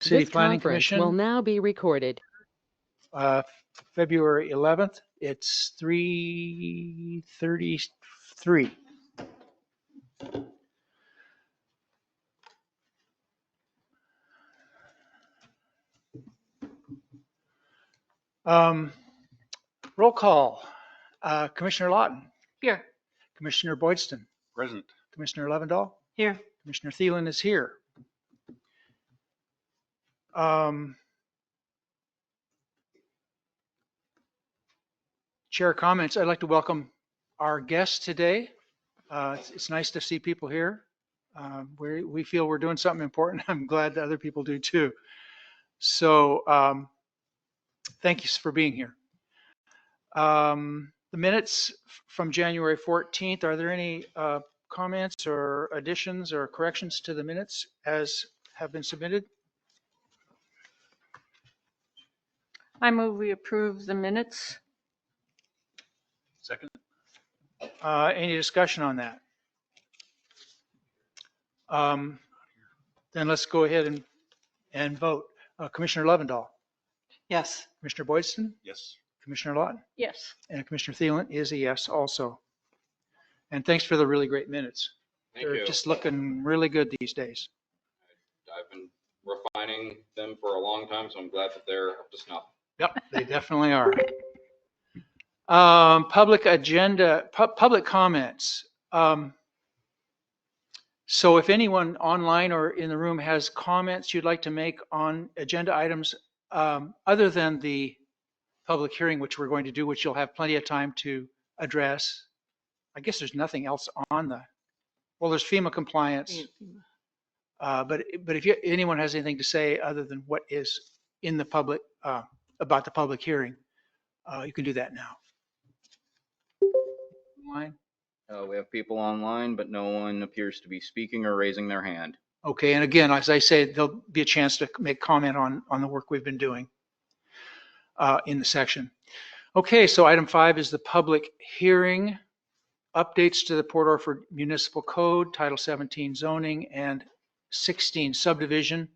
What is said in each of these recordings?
City This Planning conference will Commission, now be recorded. February 11th. It's 3:33. Roll call. Commissioner Lawton, Here. Commissioner Boydston, Present. Commissioner Levendahl, Here. Commissioner Thielen is here. Chair comments. I'd like to welcome our guests today. It's nice to see people here. We feel we're doing something important. I'm glad that other people do too. So thank you for being here. The minutes from January 14th, are there any comments or additions or corrections to the minutes as have been submitted? I move we approve the minutes. Second. Any discussion on that? Then let's go ahead and vote. Commissioner Levendahl, Yes. Commissioner Boydston, Yes. Commissioner Lawton, Yes. and Commissioner Thielen is a yes also. And thanks for the really great minutes. Thank They're you. just looking really good these days. I've been refining them for a long time, so I'm glad that they're up to snuff. Yep, they definitely are. Public agenda, public comments. So if anyone online or in the room has comments you'd like to make on agenda items other than the public hearing, which we're going to do, which you'll have plenty of time to address. I guess there's nothing else on well, there's FEMA compliance. But if anyone has anything to say other than what is in the public, about the public hearing, you can do that now. Online? We have people online, but no one appears to be speaking or raising their hand. Okay, and again, as I say, there'll be a chance to make comment on the work we've been doing in the section. Okay, so item 5 is the public hearing. Updates to the Port Orford Municipal Code, Title 17 zoning, and 16 subdivision.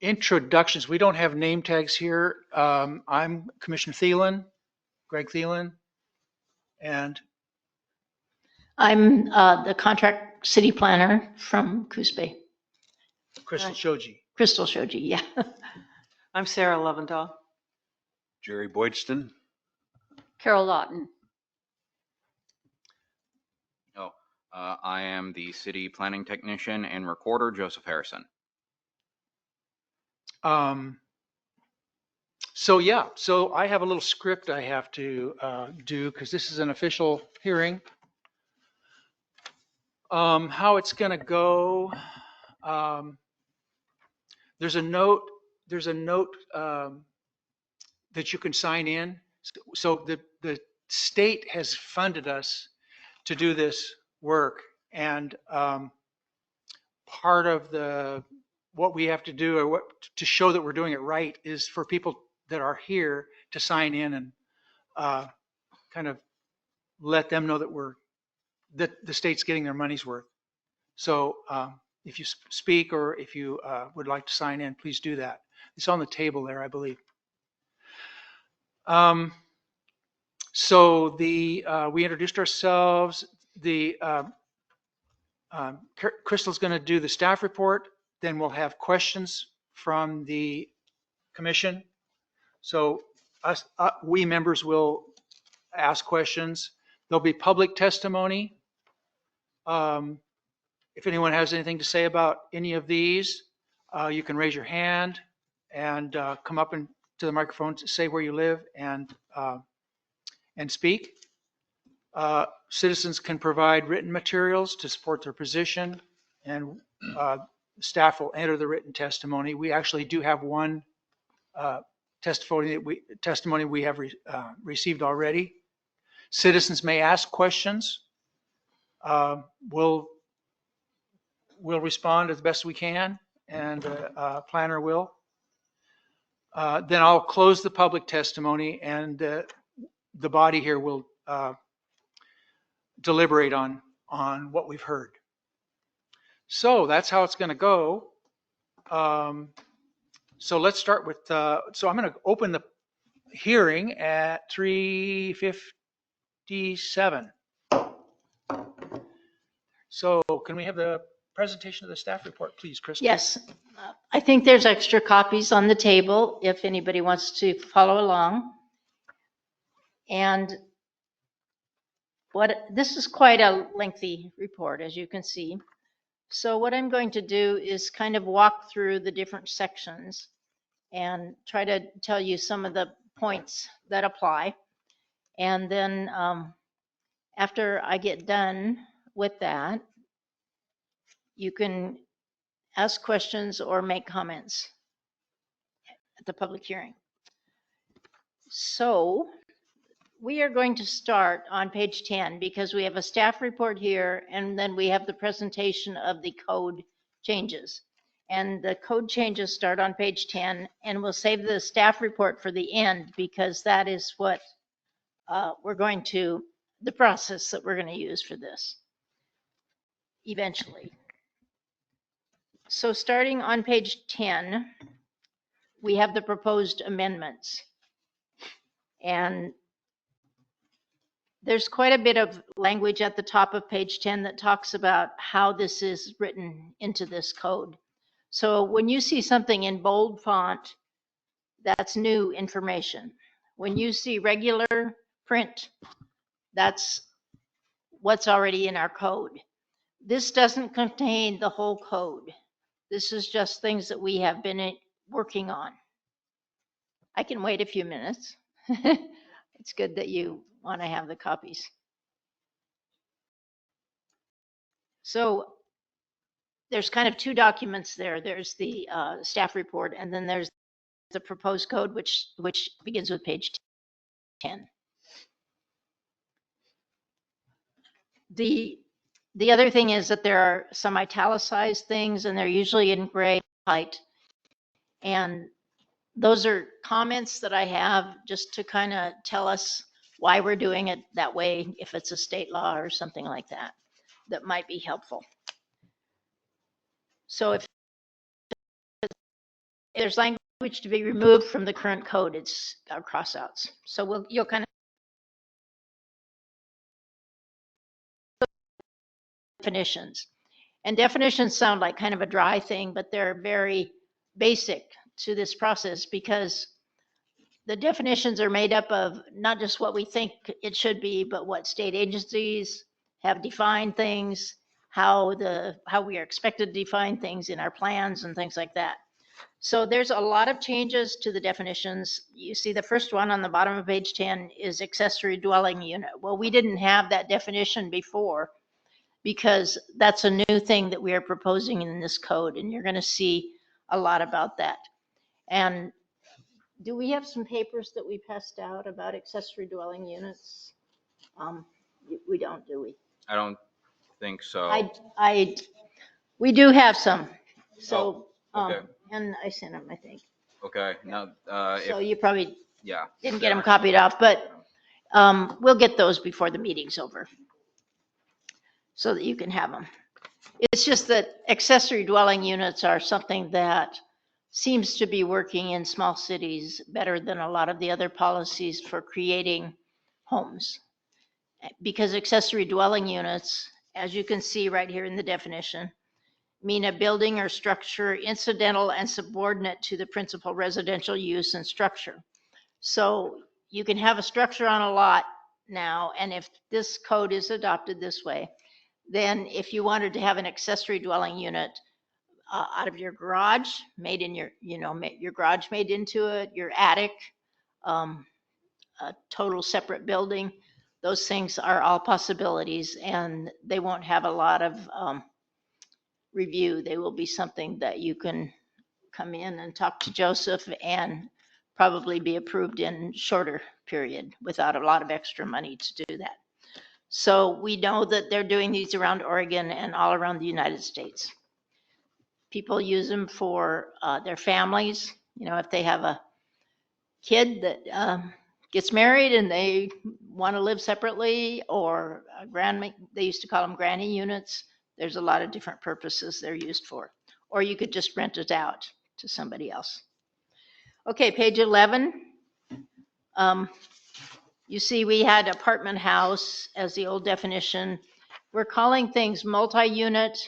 Introductions. We don't have name tags here. I'm Commissioner Thielen, Greg Thielen, and I'm the contract city planner from Coos Bay. Crystal Shoji. Crystal Shoji, yeah. I'm Sarah Levendahl. Jerry Boydston. Carol Lawton. I am the city planning technician and recorder, Joseph Harrison. So I have a little script I have to do because this is an official hearing. How it's going to go. There's a note that you can sign in. So the state has funded us to do this work, and part of what we have to do, or to show that we're doing it right, is for people that are here to sign in and kind of let them know that the state's getting their money's worth. So if you speak or if you would like to sign in, please do that. It's on the table there, I believe. So we introduced ourselves. Crystal's going to do the staff report. Then we'll have questions from the commission. So we members will ask questions. There'll be public testimony. If anyone has anything to say about any of these, you can raise your hand and come up to the microphone to say where you live and speak. Citizens can provide written materials to support their position, and staff will enter the written testimony. We actually do have one testimony we have received already. Citizens may ask questions. We'll respond as best we can, and the planner will. Then I'll close the public testimony, and the body here will deliberate on what we've heard. So that's how it's going to go. So let's start with, so I'm going to open the hearing at 3:57. So can we have the presentation of the staff report, please, Krista? Yes, I think there's extra copies on the table if anybody wants to follow along. And this is quite a lengthy report, as you can see. So what I'm going to do is kind of walk through the different sections and try to tell you some of the points that apply. And then after I get done with that, you can ask questions or make comments at the public hearing. So we are going to start on page 10 because we have a staff report here and then we have the presentation of the code changes. And the code changes start on page 10, and we'll save the staff report for the end because that is what the process that we're going to use for this eventually. So starting on page 10, we have the proposed amendments. And there's quite a bit of language at the top of page 10 that talks about how this is written into this code. So when you see something in bold font, that's new information. When you see regular print, that's what's already in our code. This doesn't contain the whole code. This is just things that we have been working on. I can wait a few minutes. It's good that you want to have the copies. So there's kind of two documents there. There's the staff report, and then there's the proposed code, which begins with page 10. The other thing is that there are some italicized things, and they're usually in gray height. And those are comments that I have just to kind of tell us why we're doing it that way, if it's a state law or something like that, that might be helpful. So if there's language to be removed from the current code, it's crossouts. So you'll kind of definitions. And definitions sound like kind of a dry thing, but they're very basic to this process because the definitions are made up of not just what we think it should be, but what state agencies have defined things, how we are expected to define things in our plans and things like that. So there's a lot of changes to the definitions. You see the first one on the bottom of page 10 is accessory dwelling unit. Well, we didn't have that definition before because that's a new thing that we are proposing in this code, and you're going to see a lot about that. And do we have some papers that we passed out about accessory dwelling units? We don't, do we? I don't think so. We do have some. So, okay. and I sent them, I think. Okay, now, So you probably yeah. didn't get them copied off, but we'll get those before the meeting's over so that you can have them. It's just that accessory dwelling units are something that seems to be working in small cities better than a lot of the other policies for creating homes. Because accessory dwelling units, as you can see right here in the definition, mean a building or structure incidental and subordinate to the principal residential use and structure. So you can have a structure on a lot now, and if this code is adopted this way, then if you wanted to have an accessory dwelling unit out of your garage, made in your garage made into it, your attic, a total separate building, those things are all possibilities, and they won't have a lot of review. They will be something that you can come in and talk to Joseph and probably be approved in shorter period without a lot of extra money to do that. So we know that they're doing these around Oregon and all around the United States. People use them for their families. You know, if they have a kid that gets married and they want to live separately, or they used to call them granny units. There's a lot of different purposes they're used for. Or you could just rent it out to somebody else. Okay, page 11. You see we had apartment house as the old definition. We're calling things multi-unit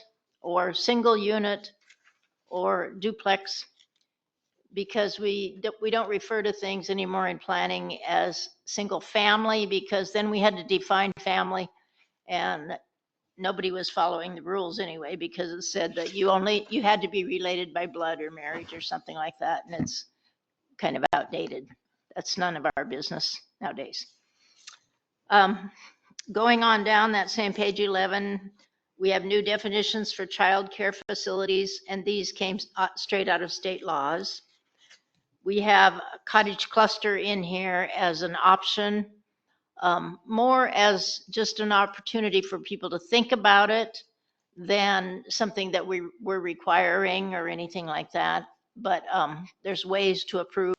or single unit or duplex because we don't refer to things anymore in planning as single family, because then we had to define family and nobody was following the rules anyway, because it said that you had to be related by blood or marriage or something like that, and it's kind of outdated. That's none of our business nowadays. Going on down that same page 11, we have new definitions for child care facilities, and these came straight out of state laws. We have a cottage cluster in here as an option, more as just an opportunity for people to think about it than something that we're requiring or anything like that. But there's ways to approve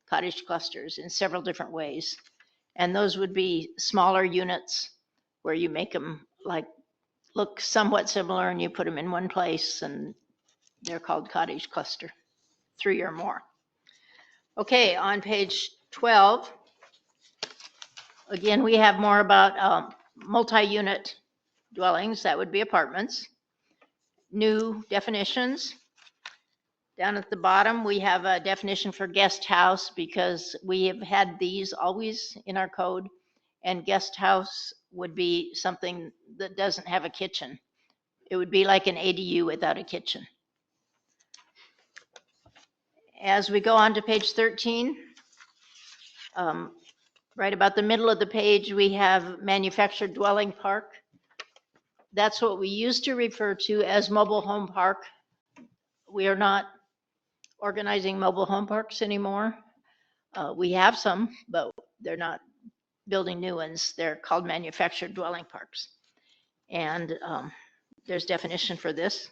cottage clusters in several different ways. And those would be smaller units where you make them look somewhat similar and you put them in one place, and they're called cottage cluster, 3 or more. Okay, on page 12, again, we have more about multi-unit dwellings. That would be apartments. New definitions. Down at the bottom, we have a definition for guest house because we have had these always in our code, and guest house would be something that doesn't have a kitchen. It would be like an ADU without a kitchen. As we go on to page 13, right about the middle of the page, we have manufactured dwelling park. That's what we used to refer to as mobile home park. We are not organizing mobile home parks anymore. We have some, but they're not building new ones. They're called manufactured dwelling parks. And there's definition for this.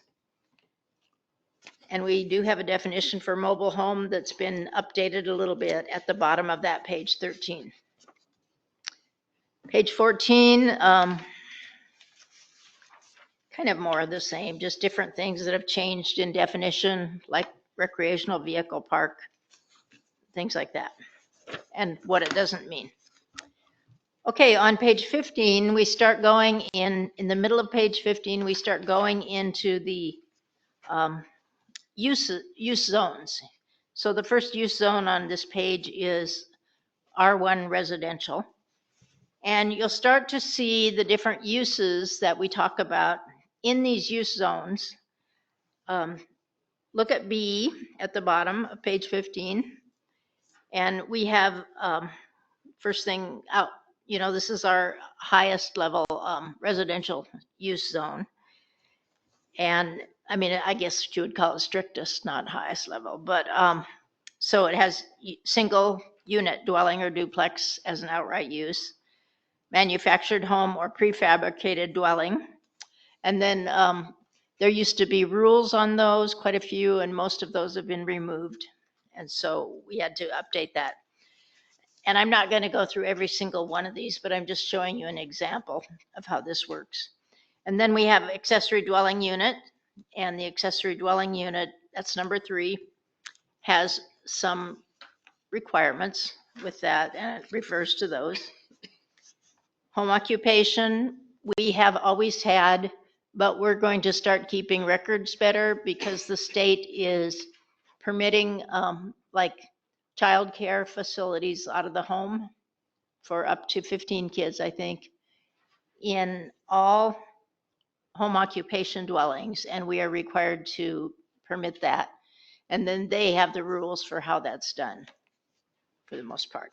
And we do have a definition for mobile home that's been updated a little bit at the bottom of that page 13. Page 14, kind of more of the same, just different things that have changed in definition, like recreational vehicle park, things like that, and what it doesn't mean. Okay, on page 15, we start going in the middle of page 15, we start going into the use zones. So the first use zone on this page is R1 residential. And you'll start to see the different uses that we talk about in these use zones. Look at B at the bottom of page 15. And we have, first thing out, this is our highest level residential use zone. And I mean, I guess you would call it strictest, not highest level. But so it has single unit dwelling or duplex as an outright use, manufactured home or prefabricated dwelling. And then there used to be rules on those, quite a few, and most of those have been removed. And so we had to update that. And I'm not going to go through every single one of these, but I'm just showing you an example of how this works. And then we have accessory dwelling unit, and the accessory dwelling unit, that's number 3, has some requirements with that, and it refers to those. Home occupation, we have always had, but we're going to start keeping records better because the state is permitting like childcare facilities out of the home for up to 15 kids, I think, in all home occupation dwellings, and we are required to permit that. And then they have the rules for how that's done for the most part.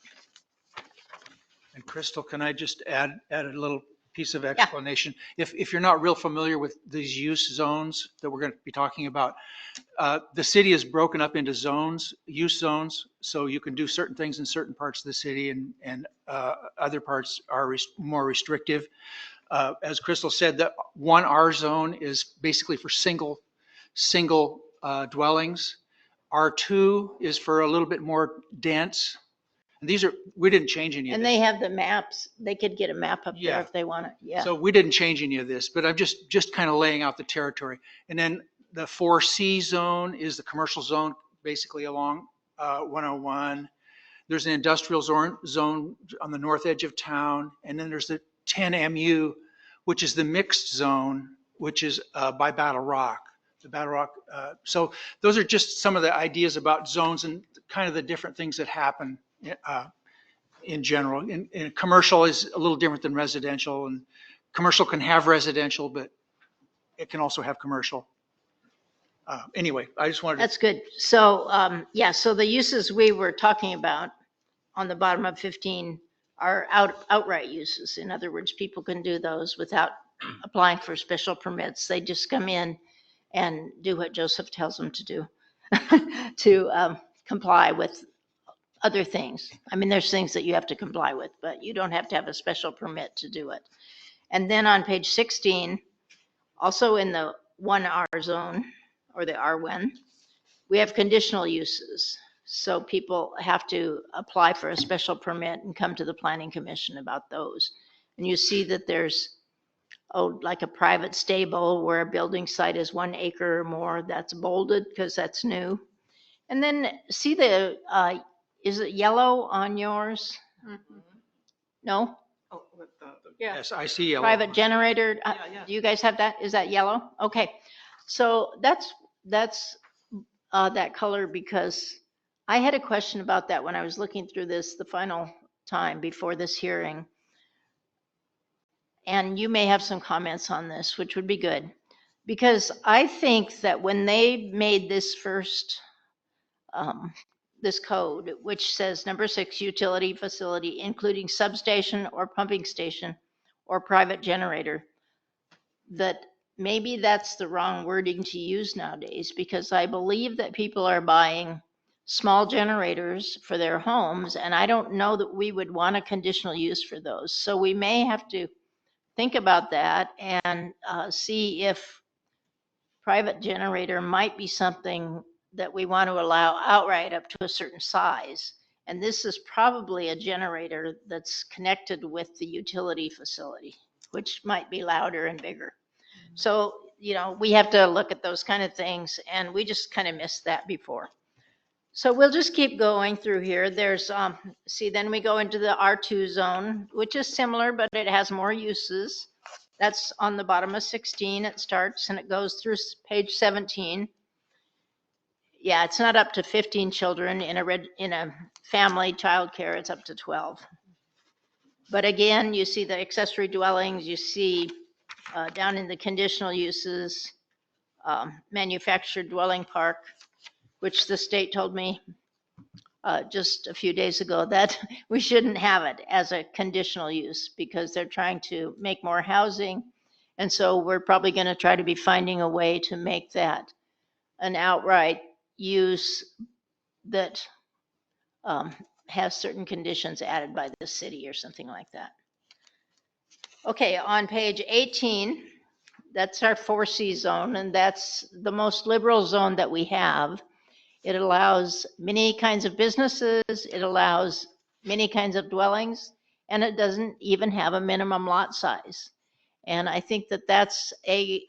And Crystal, can I just add a little piece of explanation? If you're not real familiar with these use zones that we're going to be talking about, the city is broken up into zones, use zones, so you can do certain things in certain parts of the city, and other parts are more restrictive. As Crystal said, the 1R zone is basically for single dwellings. R2 is for a little bit more dense, We didn't change any of And this. they have the maps. They could get a map up there Yeah. if they want it. Yeah. So we didn't change any of this, but I'm just kind of laying out the territory. And then the 4C zone is the commercial zone, basically along 101. There's an industrial zone on the north edge of town. And then there's the 10MU, which is the mixed zone, which is by Battle Rock. The Battle Rock. So those are just some of the ideas about zones and kind of the different things that happen in general. And commercial is a little different than residential, and commercial can have residential, but it can also have commercial. Anyway, I just wanted to, That's good. So, yeah, so the uses we were talking about on the bottom of 15 are outright uses. In other words, people can do those without applying for special permits. They just come in and do what Joseph tells them to do to comply with other things. I mean, there's things that you have to comply with, but you don't have to have a special permit to do it. And then on page 16, also in the 1R zone, or the R1, we have conditional uses. So people have to apply for a special permit and come to the Planning Commission about those. And you see that there's, like a private stable where a building site is 1 acre or more. That's bolded because that's new. And then see is it yellow on yours? No? Yeah. yes, I see yellow. Private generator? Do you guys have that? Is that yellow? Okay. So that's that color because I had a question about that when I was looking through this the final time before this hearing. And you may have some comments on this, which would be good. Because I think that when they made this first, this code, which says number 6, utility facility, including substation or pumping station or private generator, that maybe that's the wrong wording to use nowadays, because I believe that people are buying small generators for their homes, and I don't know that we would want a conditional use for those. So we may have to think about that and see if private generator might be something that we want to allow outright up to a certain size. And this is probably a generator that's connected with the utility facility, which might be louder and bigger. So, we have to look at those kind of things, and we just kind of missed that before. So we'll just keep going through here. There's, then we go into the R2 zone, which is similar, but it has more uses. That's on the bottom of 16. It starts and it goes through page 17. Yeah, it's not up to 15 children in a family childcare. It's up to 12. But again, you see the accessory dwellings. You see down in the conditional uses, manufactured dwelling park, which the state told me just a few days ago that we shouldn't have it as a conditional use because they're trying to make more housing. And so we're probably going to try to be finding a way to make that an outright use that has certain conditions added by the city or something like that. Okay, on page 18, that's our 4C zone, and that's the most liberal zone that we have. It allows many kinds of businesses, it allows many kinds of dwellings, and it doesn't even have a minimum lot size. And I think that that's a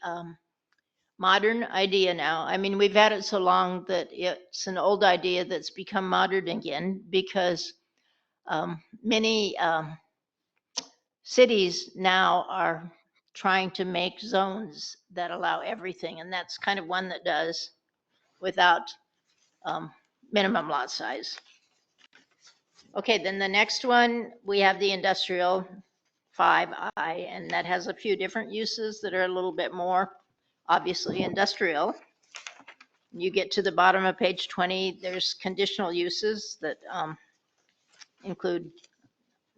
modern idea now. I mean, we've had it so long that it's an old idea that's become modern again because many cities now are trying to make zones that allow everything, and that's kind of one that does without minimum lot size. Okay, then the next one, we have the industrial 5I, and that has a few different uses that are a little bit more obviously industrial. You get to the bottom of page 20, there's conditional uses that include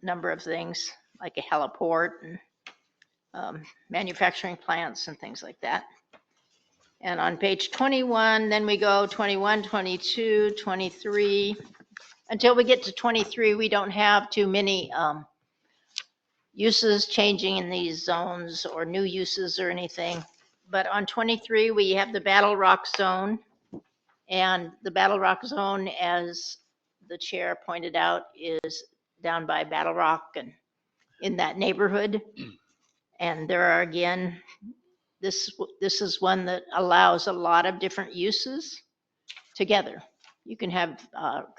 a number of things like a heliport and manufacturing plants and things like that. And on page 21, then we go 21, 22, 23. Until we get to 23, we don't have too many uses changing in these zones or new uses or anything. But on 23, we have the Battle Rock zone. And the Battle Rock zone, as the chair pointed out is down by Battle Rock and in that neighborhood. And there are, again, this is one that allows a lot of different uses together. You can have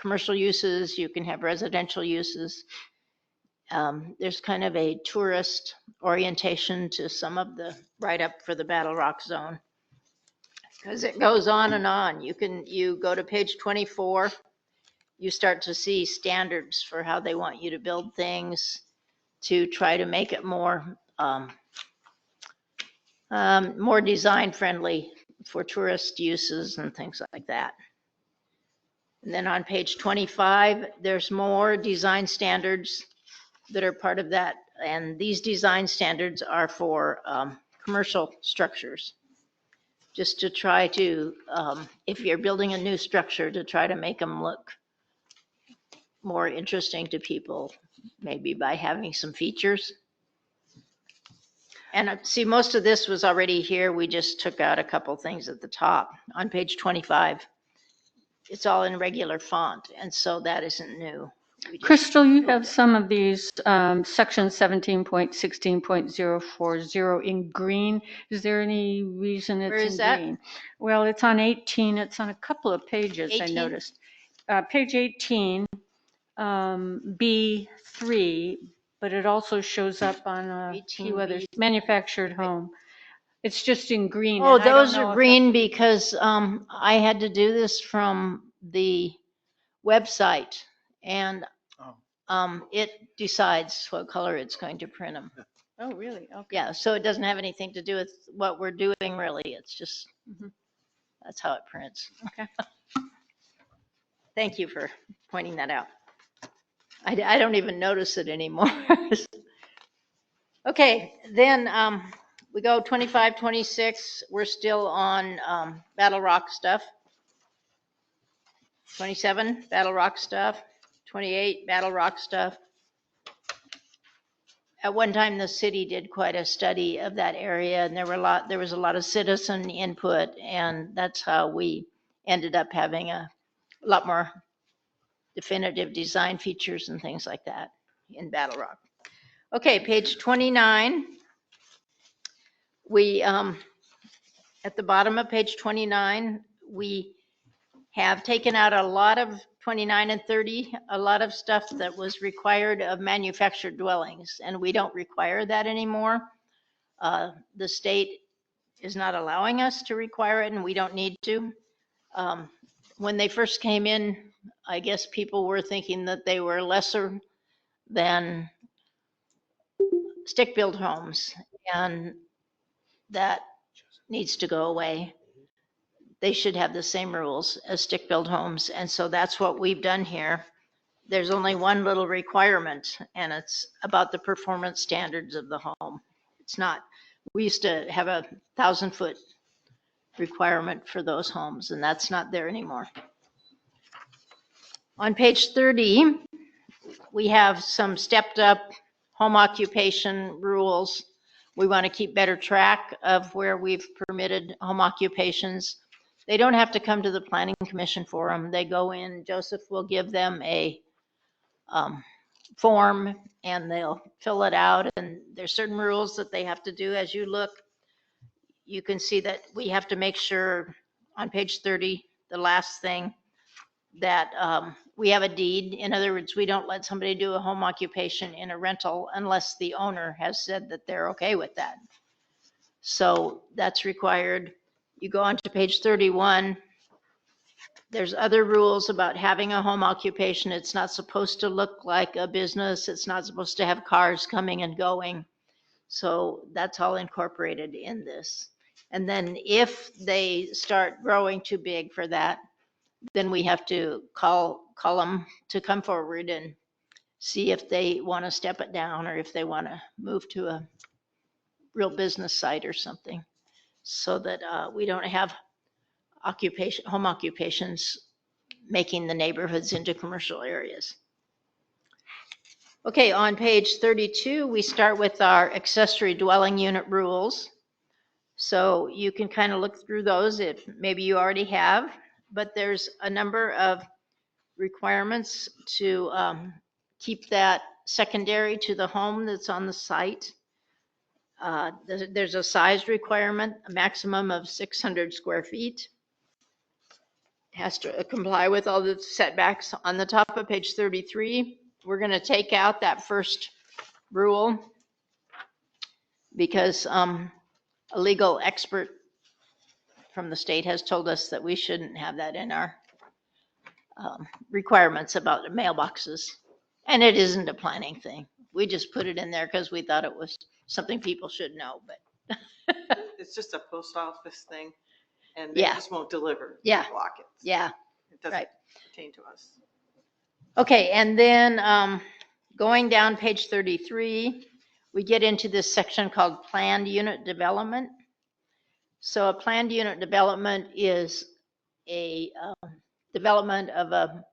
commercial uses, you can have residential uses. There's kind of a tourist orientation to some of the write-up for the Battle Rock zone. Because it goes on and on. You go to page 24, you start to see standards for how they want you to build things to try to make it more design friendly for tourist uses and things like that. And then on page 25, there's more design standards that are part of that. And these design standards are for commercial structures. Just to try to, if you're building a new structure, to try to make them look more interesting to people, maybe by having some features. And see, most of this was already here. We just took out a couple things at the top. On page 25, it's all in regular font, and so that isn't new. Crystal, you have some of these, section 17.16.040 in green. Is there any reason Where it's is in that? green? Well, it's on 18. It's on a couple of pages, I 18? noticed. Page 18, B3, but it also shows up on a few others. 18B. Manufactured home. It's just in green. Oh, and I don't those know are if green because I had to do this from the website, and it decides what color it's going to print them. Oh, really? Okay. Yeah, so it doesn't have anything to do with what we're doing, really. It's just, Mhm. that's how it prints. Okay. Thank you for pointing that out. I don't even notice it anymore. Okay, then we go 25, 26. We're still on Battle Rock stuff. 27, Battle Rock stuff. 28, Battle Rock stuff. At one time, the city did quite a study of that area, and there was a lot of citizen input, and that's how we ended up having a lot more definitive design features and things like that in Battle Rock. Okay, page 29. We, at the bottom of page 29, we have taken out a lot of 29 and 30, a lot of stuff that was required of manufactured dwellings, and we don't require that anymore. The state is not allowing us to require it, and we don't need to. When they first came in, I guess people were thinking that they were lesser than stick-built homes, and that needs to go away. They should have the same rules as stick-built homes, and so that's what we've done here. There's only one little requirement, and it's about the performance standards of the home. It's not, we used to have a 1,000-foot requirement for those homes, and that's not there anymore. On page 30, we have some stepped up home occupation rules. We want to keep better track of where we've permitted home occupations. They don't have to come to the Planning Commission for them. They go in, Joseph will give them a form, and they'll fill it out, and there's certain rules that they have to do. As you look, you can see that we have to make sure on page 30, the last thing, that we have a deed. In other words, we don't let somebody do a home occupation in a rental unless the owner has said that they're okay with that. So that's required. You go on to page 31. There's other rules about having a home occupation. It's not supposed to look like a business. It's not supposed to have cars coming and going. So that's all incorporated in this. And then if they start growing too big for that, then we have to call them to come forward and see if they want to step it down or if they want to move to a real business site or something, so that we don't have home occupations making the neighborhoods into commercial areas. Okay, on page 32, we start with our accessory dwelling unit rules. So you can kind of look through those if maybe you already have, but there's a number of requirements to keep that secondary to the home that's on the site. There's a size requirement, a maximum of 600 square feet. Has to comply with all the setbacks. On the top of page 33, we're going to take out that first rule because a legal expert from the state has told us that we shouldn't have that in our requirements about mailboxes. And it isn't a planning thing. We just put it in there because we thought it was something people should know, but It's just a post office thing, and they Yeah. just won't deliver. Yeah. Block it. yeah. It doesn't Right. pertain to us. Okay, and then going down page 33, we get into this section called planned unit development. So a planned unit development is a development of a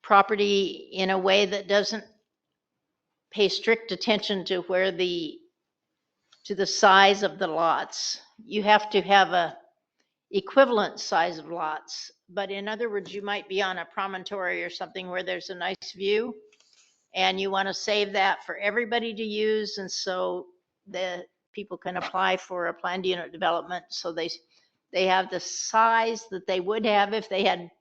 property in a way that doesn't pay strict attention to to the size of the lots. You have to have a equivalent size of lots. But in other words, you might be on a promontory or something where there's a nice view and you want to save that for everybody to use. And so the people can apply for a planned unit development. So they have the size that they would have if they had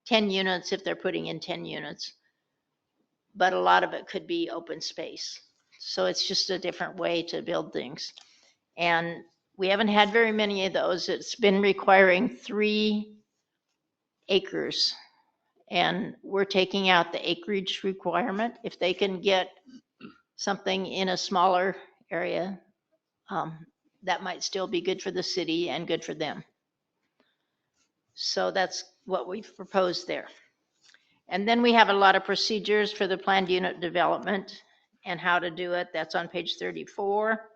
10 units, if they're putting in 10 units. But a lot of it could be open space. So it's just a different way to build things. And we haven't had very many of those. It's been requiring 3 acres. And we're taking out the acreage requirement. If they can get something in a smaller area, that might still be good for the city and good for them. So that's what we've proposed there. And then we have a lot of procedures for the planned unit development and how to do it. That's on page 34.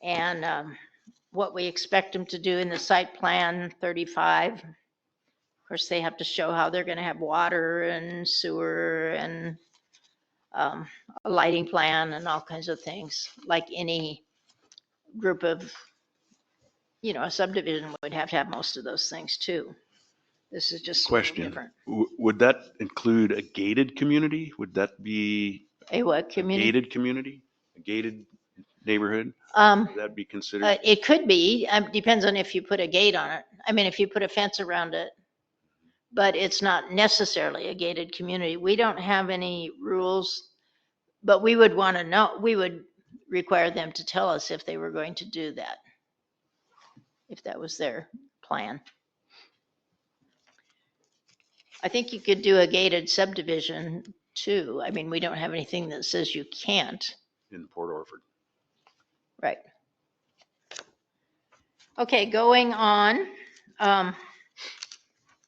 And what we expect them to do in the site plan, 35. Of course, they have to show how they're going to have water and sewer and a lighting plan and all kinds of things, like any group of, a subdivision would have to have most of those things too. This is just a little Question. different. Would that include a gated community? Would that be A what a community? gated community? A gated neighborhood? Would that be considered? It could be, depends on if you put a gate on it. I mean, if you put a fence around it, but it's not necessarily a gated community. We don't have any rules, but we would want to know, we would require them to tell us if they were going to do that, if that was their plan. I think you could do a gated subdivision too. I mean, we don't have anything that says you can't. In Port Orford. Right. Okay, going on.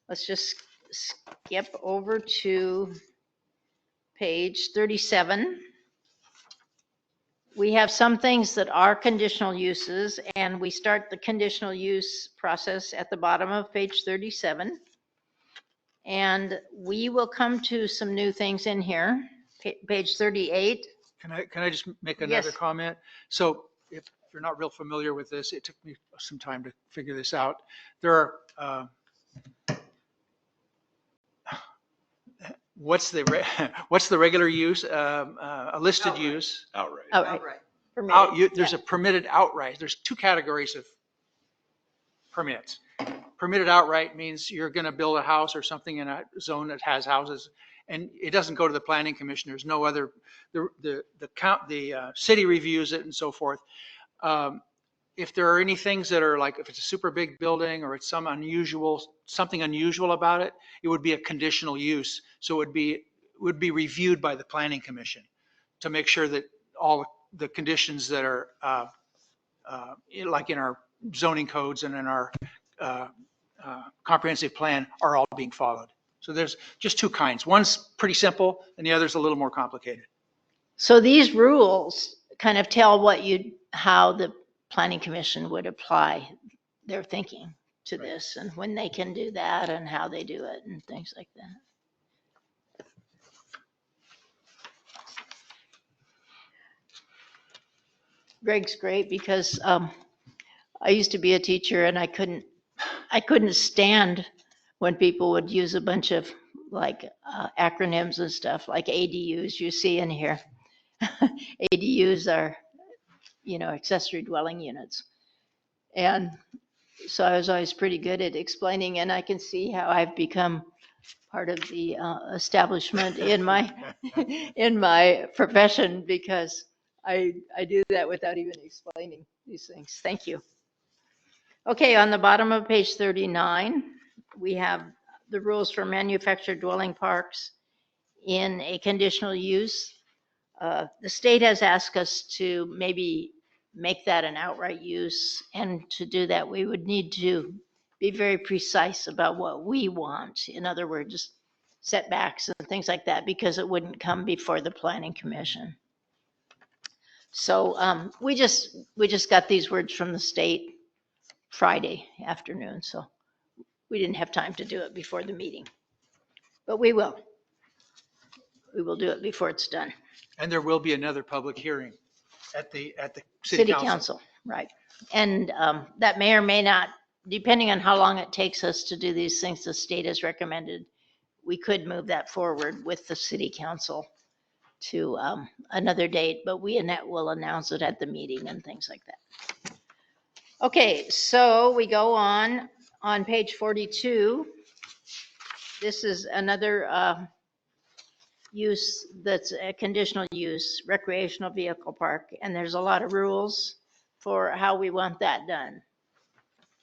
Let's just skip over to page 37. We have some things that are conditional uses, and we start the conditional use process at the bottom of page 37. And we will come to some new things in here. Page 38. Can I just make another Yes. comment? So if you're not real familiar with this, it took me some time to figure this out. There are, what's the regular use, a listed Outright. use? Outright. All right. There's Permitted, a permitted outright. There's 2 categories of permits. Permitted outright means you're going to build a house or something in a zone that has houses, and it doesn't go to the planning commission. There's no other, the city reviews it and so forth. If there are any things that are like, if it's a super big building or it's something unusual about it, it would be a conditional use. So it would be reviewed by the planning commission to make sure that all the conditions that are like in our zoning codes and in our comprehensive plan are all being followed. So there's just 2 kinds. One's pretty simple and the other's a little more complicated. So these rules kind of tell how the planning commission would apply their thinking to this and when they can do that and how they do it and things like that. Greg's great because I used to be a teacher and I couldn't stand when people would use a bunch of like acronyms and stuff, like ADUs you see in here. ADUs are, accessory dwelling units. And so I was always pretty good at explaining, and I can see how I've become part of the establishment in my in my profession, because I do that without even explaining these things. Thank you. Okay, on the bottom of page 39, we have the rules for manufactured dwelling parks in a conditional use. The state has asked us to maybe make that an outright use, and to do that, we would need to be very precise about what we want. In other words, setbacks and things like that, because it wouldn't come before the planning commission. So we just got these words from the state Friday afternoon, so we didn't have time to do it before the meeting, but we will. We will do it before it's done. And there will be another public hearing at the City council, right. And that may or may not, depending on how long it takes us to do these things, the state has recommended, we could move that forward with the city council to another date, but Annette will announce it at the meeting and things like that. Okay, so we go on page 42. This is another use that's a conditional use, recreational vehicle park, and there's a lot of rules for how we want that done,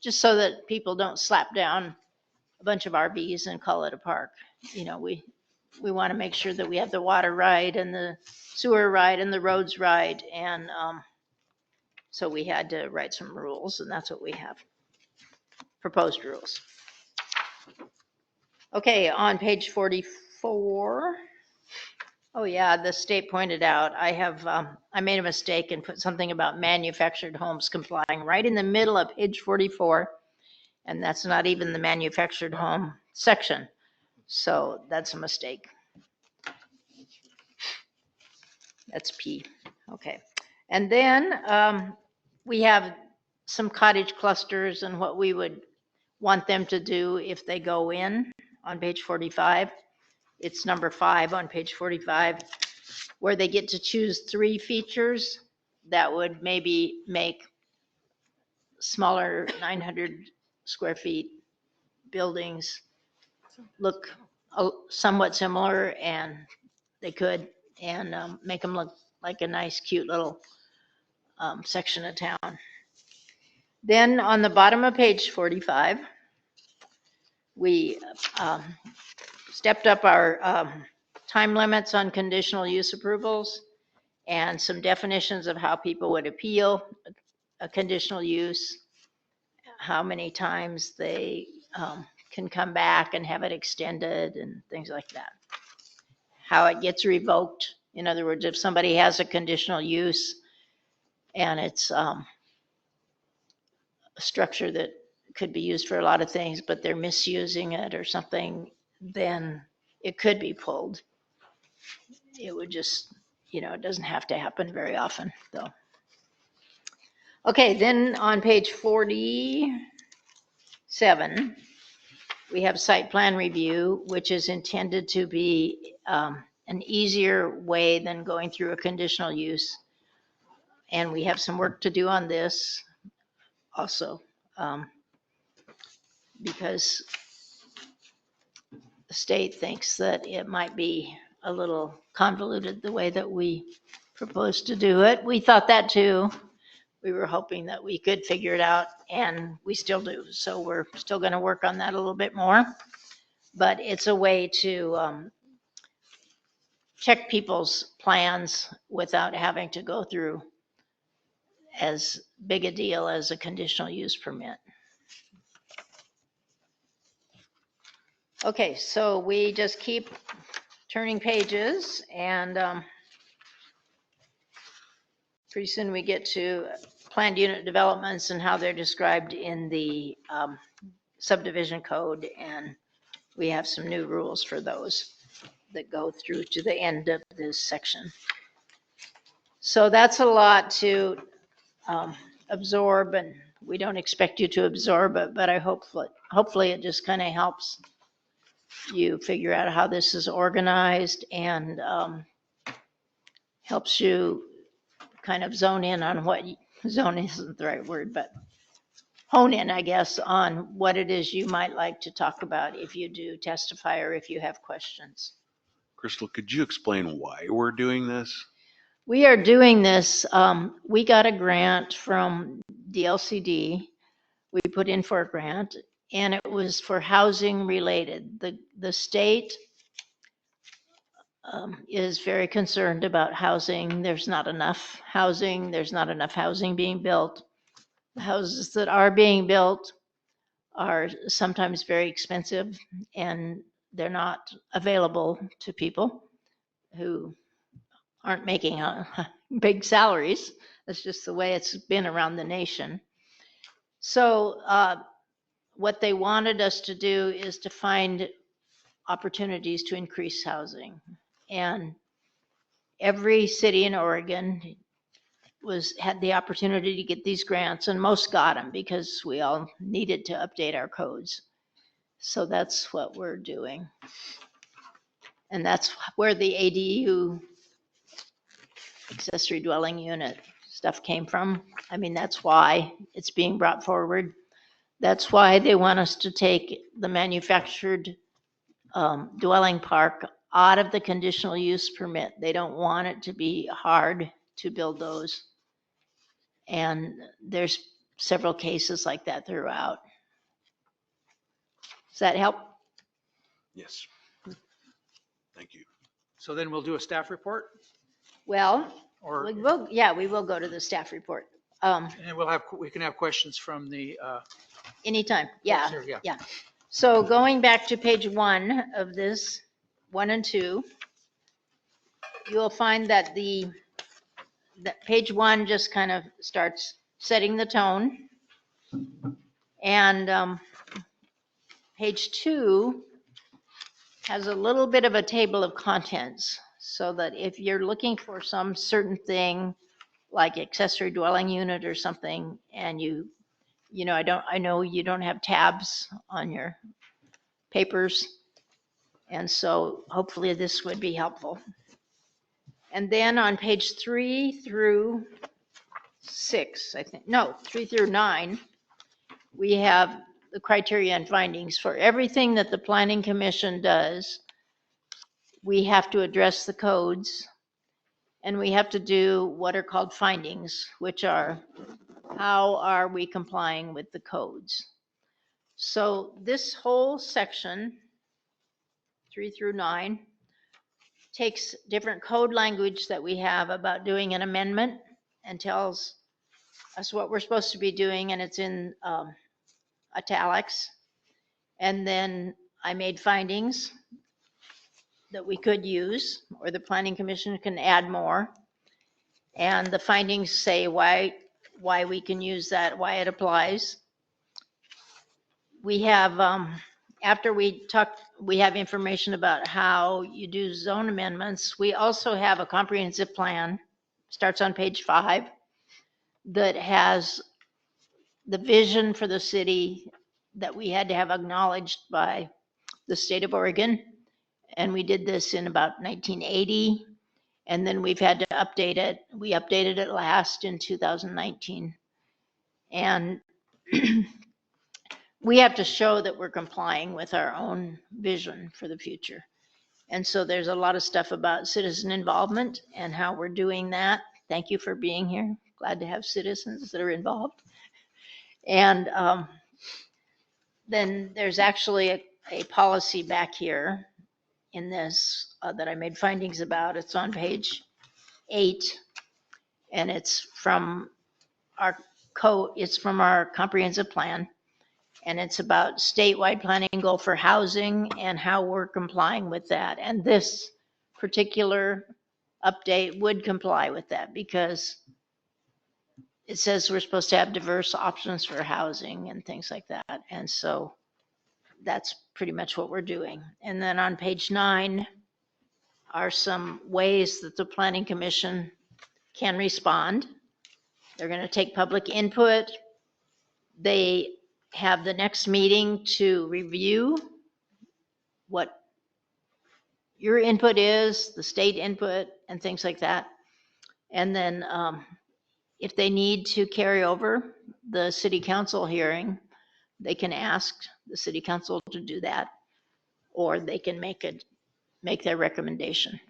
just so that people don't slap down a bunch of RVs and call it a park. We want to make sure that we have the water right and the sewer right and the roads right, and so we had to write some rules, and that's what we have, proposed rules. Okay, on page 44. Oh yeah, the state pointed out, I made a mistake and put something about manufactured homes complying right in the middle of page 44. And that's not even the manufactured home section. So that's a mistake. That's P. Okay. And then we have some cottage clusters and what we would want them to do if they go in on page 45. It's number 5 on page 45, where they get to choose 3 features that would maybe make smaller 900 square feet buildings look somewhat similar, and they could, and make them look like a nice, cute little section of town. Then on the bottom of page 45, we stepped up our time limits on conditional use approvals and some definitions of how people would appeal a conditional use, how many times they can come back and have it extended and things like that. How it gets revoked. In other words, if somebody has a conditional use and it's a structure that could be used for a lot of things, but they're misusing it or something, then it could be pulled. It would just, it doesn't have to happen very often, though. Okay, then on page 47, we have site plan review, which is intended to be an easier way than going through a conditional use. And we have some work to do on this also, because the state thinks that it might be a little convoluted the way that we propose to do it. We thought that too. We were hoping that we could figure it out, and we still do. So we're still going to work on that a little bit more. But it's a way to check people's plans without having to go through as big a deal as a conditional use permit. Okay, so we just keep turning pages, and pretty soon we get to planned unit developments and how they're described in the subdivision code, and we have some new rules for those that go through to the end of this section. So that's a lot to absorb, and we don't expect you to absorb it, but I hopefully it just kind of helps you figure out how this is organized and helps you kind of zone in on zone isn't the right word, but hone in, I guess, on what it is you might like to talk about if you do testify or if you have questions. Crystal, could you explain why we're doing this? We are doing this, we got a grant from DLCD. We put in for a grant and it was for housing related. The state is very concerned about housing. There's not enough housing. There's not enough housing being built. The houses that are being built are sometimes very expensive and they're not available to people who aren't making big salaries. That's just the way it's been around the nation. So what they wanted us to do is to find opportunities to increase housing. And every city in Oregon had the opportunity to get these grants, and most got them because we all needed to update our codes. So that's what we're doing. And that's where the ADU, accessory dwelling unit stuff came from. I mean, that's why it's being brought forward. That's why they want us to take the manufactured dwelling park out of the conditional use permit. They don't want it to be hard to build those. And there's several cases like that throughout. Does that help? Yes. Thank you. So then we'll do a staff report, Well, or, we will go to the staff report. and then we can have questions from the, Anytime, yeah. Sure, yeah. Yeah. So going back to page 1 of this, 1 and 2, you'll find that that page 1 just kind of starts setting the tone. And page 2 has a little bit of a table of contents, so that if you're looking for some certain thing, like accessory dwelling unit or something, and I know you don't have tabs on your papers, and so hopefully this would be helpful. And then on page 3 through 6, 3 through 9, we have the criteria and findings for everything that the Planning Commission does. We have to address the codes, and we have to do what are called findings, which are how are we complying with the codes. So this whole section, 3 through 9, takes different code language that we have about doing an amendment and tells us what we're supposed to be doing, and it's in italics. And then I made findings that we could use, or the Planning Commission can add more. And the findings say why we can use that, why it applies. We have, after we have information about how you do zone amendments. We also have a comprehensive plan, starts on page 5, that has the vision for the city that we had to have acknowledged by the state of Oregon. And we did this in about 1980. And then we've had to update it. We updated it last in 2019. And we have to show that we're complying with our own vision for the future. And so there's a lot of stuff about citizen involvement and how we're doing that. Thank you for being here. Glad to have citizens that are involved. And then there's actually a policy back here in this that I made findings about. It's on page 8, and it's from our comprehensive plan, and it's about statewide planning goal for housing and how we're complying with that. And this particular update would comply with that because it says we're supposed to have diverse options for housing and things like that. And so that's pretty much what we're doing. And then on page 9 are some ways that the Planning Commission can respond. They're going to take public input. They have the next meeting to review what your input is, the state input and things like that. And then if they need to carry over the city council hearing, they can ask the city council to do that, or they can make their recommendation.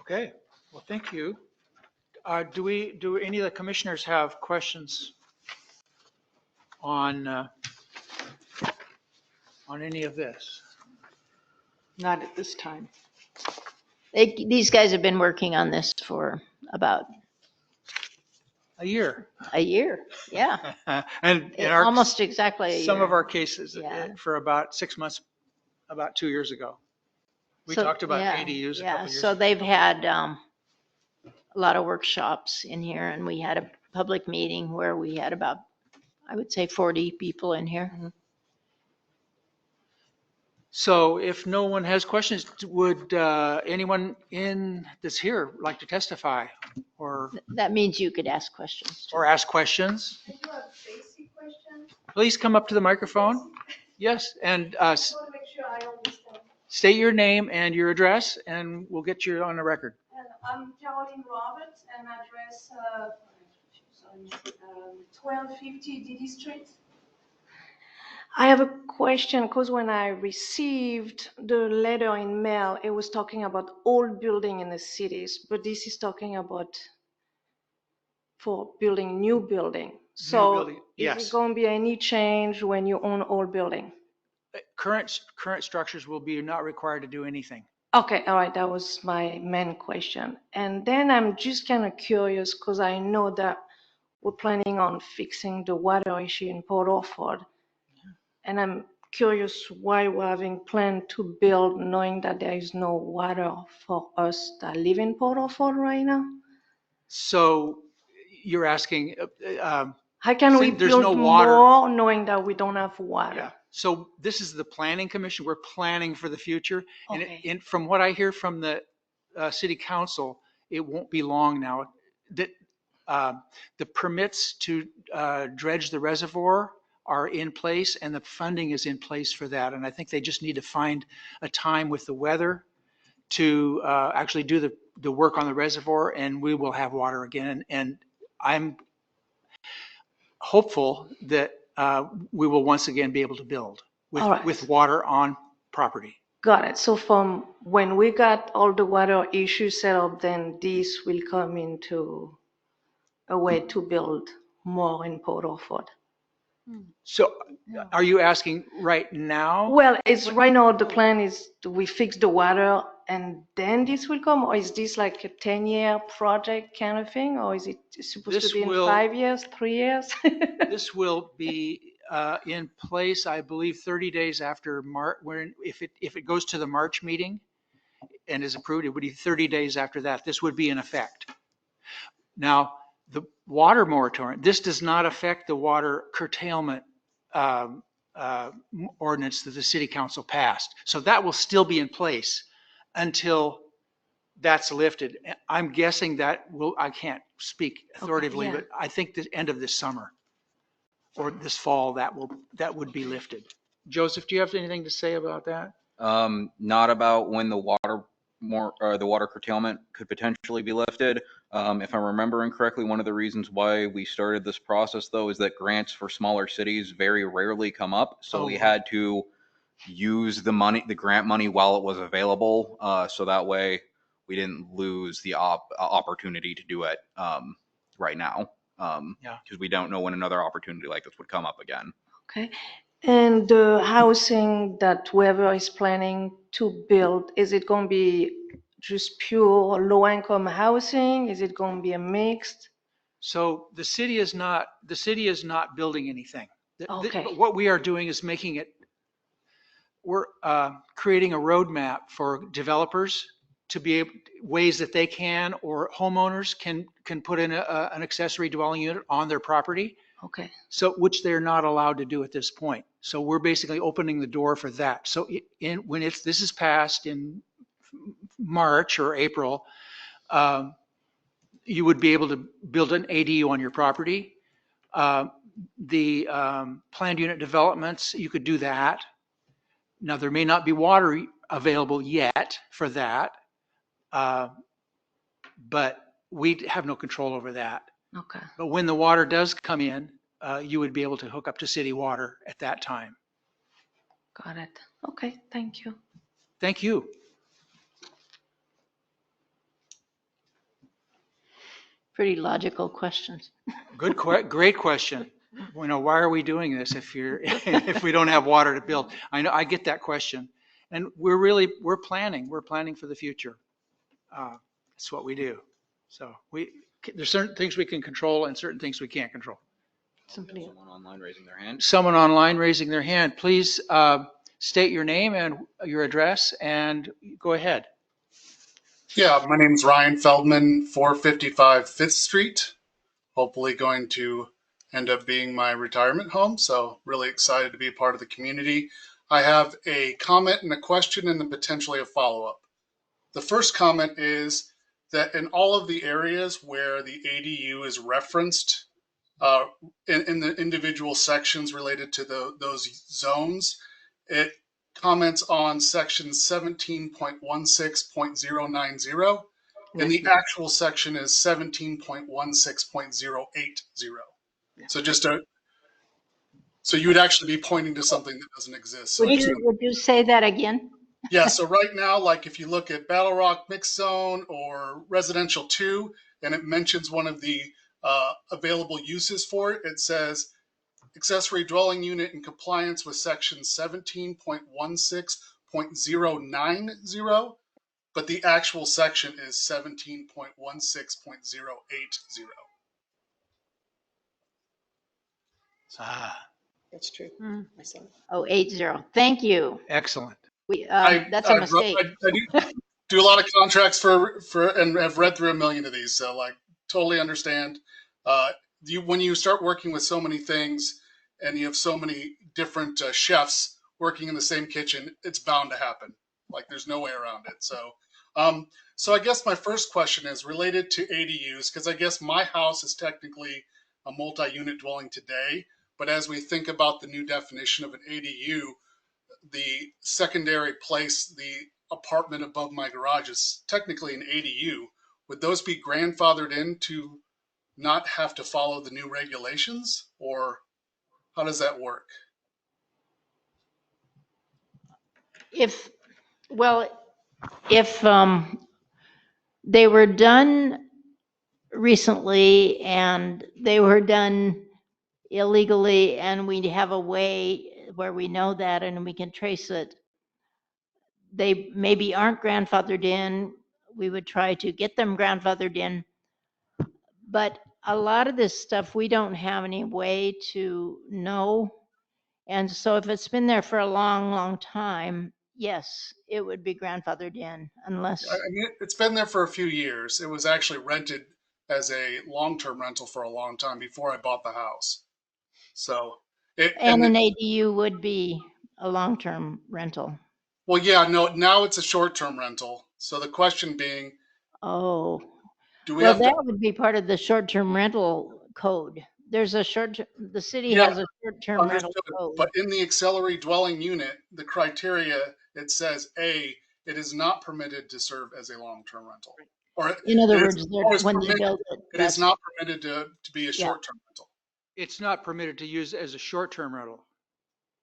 Okay, well, thank you. Do any of the commissioners have questions on any of this? Not at this time. These guys have been working on this for about A year. a year. Yeah, And in our, almost exactly a year. some of our cases Yeah. for about 6 months, about 2 years ago. We So, talked about yeah, ADUs a yeah. couple years So ago. they've had a lot of workshops in here, and we had a public meeting where we had about, I would say, 40 people in here. So if no one has questions, would anyone that's here like to testify or That means you could ask questions. ask questions? Please come up to the microphone. Yes, and state your name and your address, and we'll get you on the record. I'm Caroline Roberts, and address 1250 Didi Street. I have a question because when I received the letter in mail, it was talking about old building in the cities, but this is talking about for building new building. So building, is yes. it going to be any change when you own old building? Current structures will be not required to do anything. Okay, all right, that was my main question. And then I'm just kind of curious because I know that we're planning on fixing the water issue in Port Orford. And I'm curious why we're having planned to build knowing that there is no water for us that live in Port Orford right now. So you're asking, How can we There's build no water. more knowing that we don't have water? yeah. So this is the planning commission. We're planning for the future. And Okay. and from what I hear from the city council, it won't be long now that the permits to dredge the reservoir are in place and the funding is in place for that. And I think they just need to find a time with the weather to actually do the work on the reservoir, and we will have water again. And I'm hopeful that we will once again be able to build All right. with water on property. Got it. So from when we got all the water issues set up, then this will come into a way to build more in Port Orford. So are you asking right now? Well, it's right now the plan is we fix the water and then this will come, or is this like a 10-year project kind of thing, or is it supposed This to be in will- 5 years, 3 years? This will be in place, I believe, 30 days after March, if it goes to the March meeting and is approved, it would be 30 days after that. This would be in effect. Now, the water moratorium, this does not affect the water curtailment ordinance that the city council passed. So that will still be in place until that's lifted. I'm guessing I can't speak authoritatively, yeah. but I think the end of this summer or this fall, that would be lifted. Joseph, do you have anything to say about that? Not about when the water curtailment could potentially be lifted. If I'm remembering correctly, one of the reasons why we started this process, though, is that grants for smaller cities very rarely come up. So we had to use the grant money while it was available. So that way we didn't lose the opportunity to do it right now. Because we don't know when another opportunity like this would come up again. Okay. And the housing that whoever is planning to build, is it going to be just pure low-income housing? Is it going to be a mixed? So the city is not building anything. Okay. What we are doing is we're creating a roadmap for developers to be able, ways that they can, or homeowners can put in an accessory dwelling unit on their property. Okay. So, which they're not allowed to do at this point. So we're basically opening the door for that. So when this is passed in March or April, you would be able to build an ADU on your property. the planned unit developments, you could do that. Now, there may not be water available yet for that, but we have no control over that. Okay. But when the water does come in, you would be able to hook up to city water at that time. Got it. Okay, thank you. Thank you. Pretty logical questions. Great question. You know, why are we doing this if if we don't have water to build? I know, I get that question. And we're planning for the future. That's what we do. So there's certain things we can control and certain things we can't control. Somebody else. Someone online raising their hand. Someone online raising their hand, please state your name and your address and go ahead. Yeah, my name's Ryan Feldman, 455 Fifth Street. Hopefully going to end up being my retirement home. So really excited to be a part of the community. I have a comment and a question and then potentially a follow-up. The first comment is that in all of the areas where the ADU is referenced in the individual sections related to those zones, it comments on section 17.16.090, and the actual section is 17.16.080. So you would actually be pointing to something that doesn't exist. So Would you say that again? yeah, so right now, like if you look at Battle Rock Mixed Zone or Residential 2, and it mentions one of the available uses for it, it says accessory dwelling unit in compliance with section 17.16.090, but the actual section is 17.16.080. That's true. Hmm. I saw it. Oh, 80. Thank you. Excellent. That's a mistake. I do a lot of contracts for and have read through a million of these, so like totally understand. When you start working with so many things and you have so many different chefs working in the same kitchen, it's bound to happen. Like there's no way around it. So I guess my first question is related to ADUs, because I guess my house is technically a multi-unit dwelling today, but as we think about the new definition of an ADU, the secondary place, the apartment above my garage is technically an ADU. Would those be grandfathered in to not have to follow the new regulations, or how does that work? If they were done recently and they were done illegally and we have a way where we know that and we can trace it, they maybe aren't grandfathered in. We would try to get them grandfathered in. But a lot of this stuff, we don't have any way to know. And so if it's been there for a long, long time, yes, it would be grandfathered in unless. I mean, it's been there for a few years. It was actually rented as a long-term rental for a long time before I bought the house. So And an ADU would be a long-term rental. well, yeah, no, now it's a short-term rental. So the question being, Oh, do we well, have that to, would be part of the short-term rental code. There's a the city Yeah, has a short-term rental understood, code. but in the accessory dwelling unit, the criteria, it says it is not permitted to serve as a long-term rental. Or In other it words, is they're- always when they permitted- build it. it is not permitted to be a Yeah. short-term rental. It's not permitted to use as a short-term rental.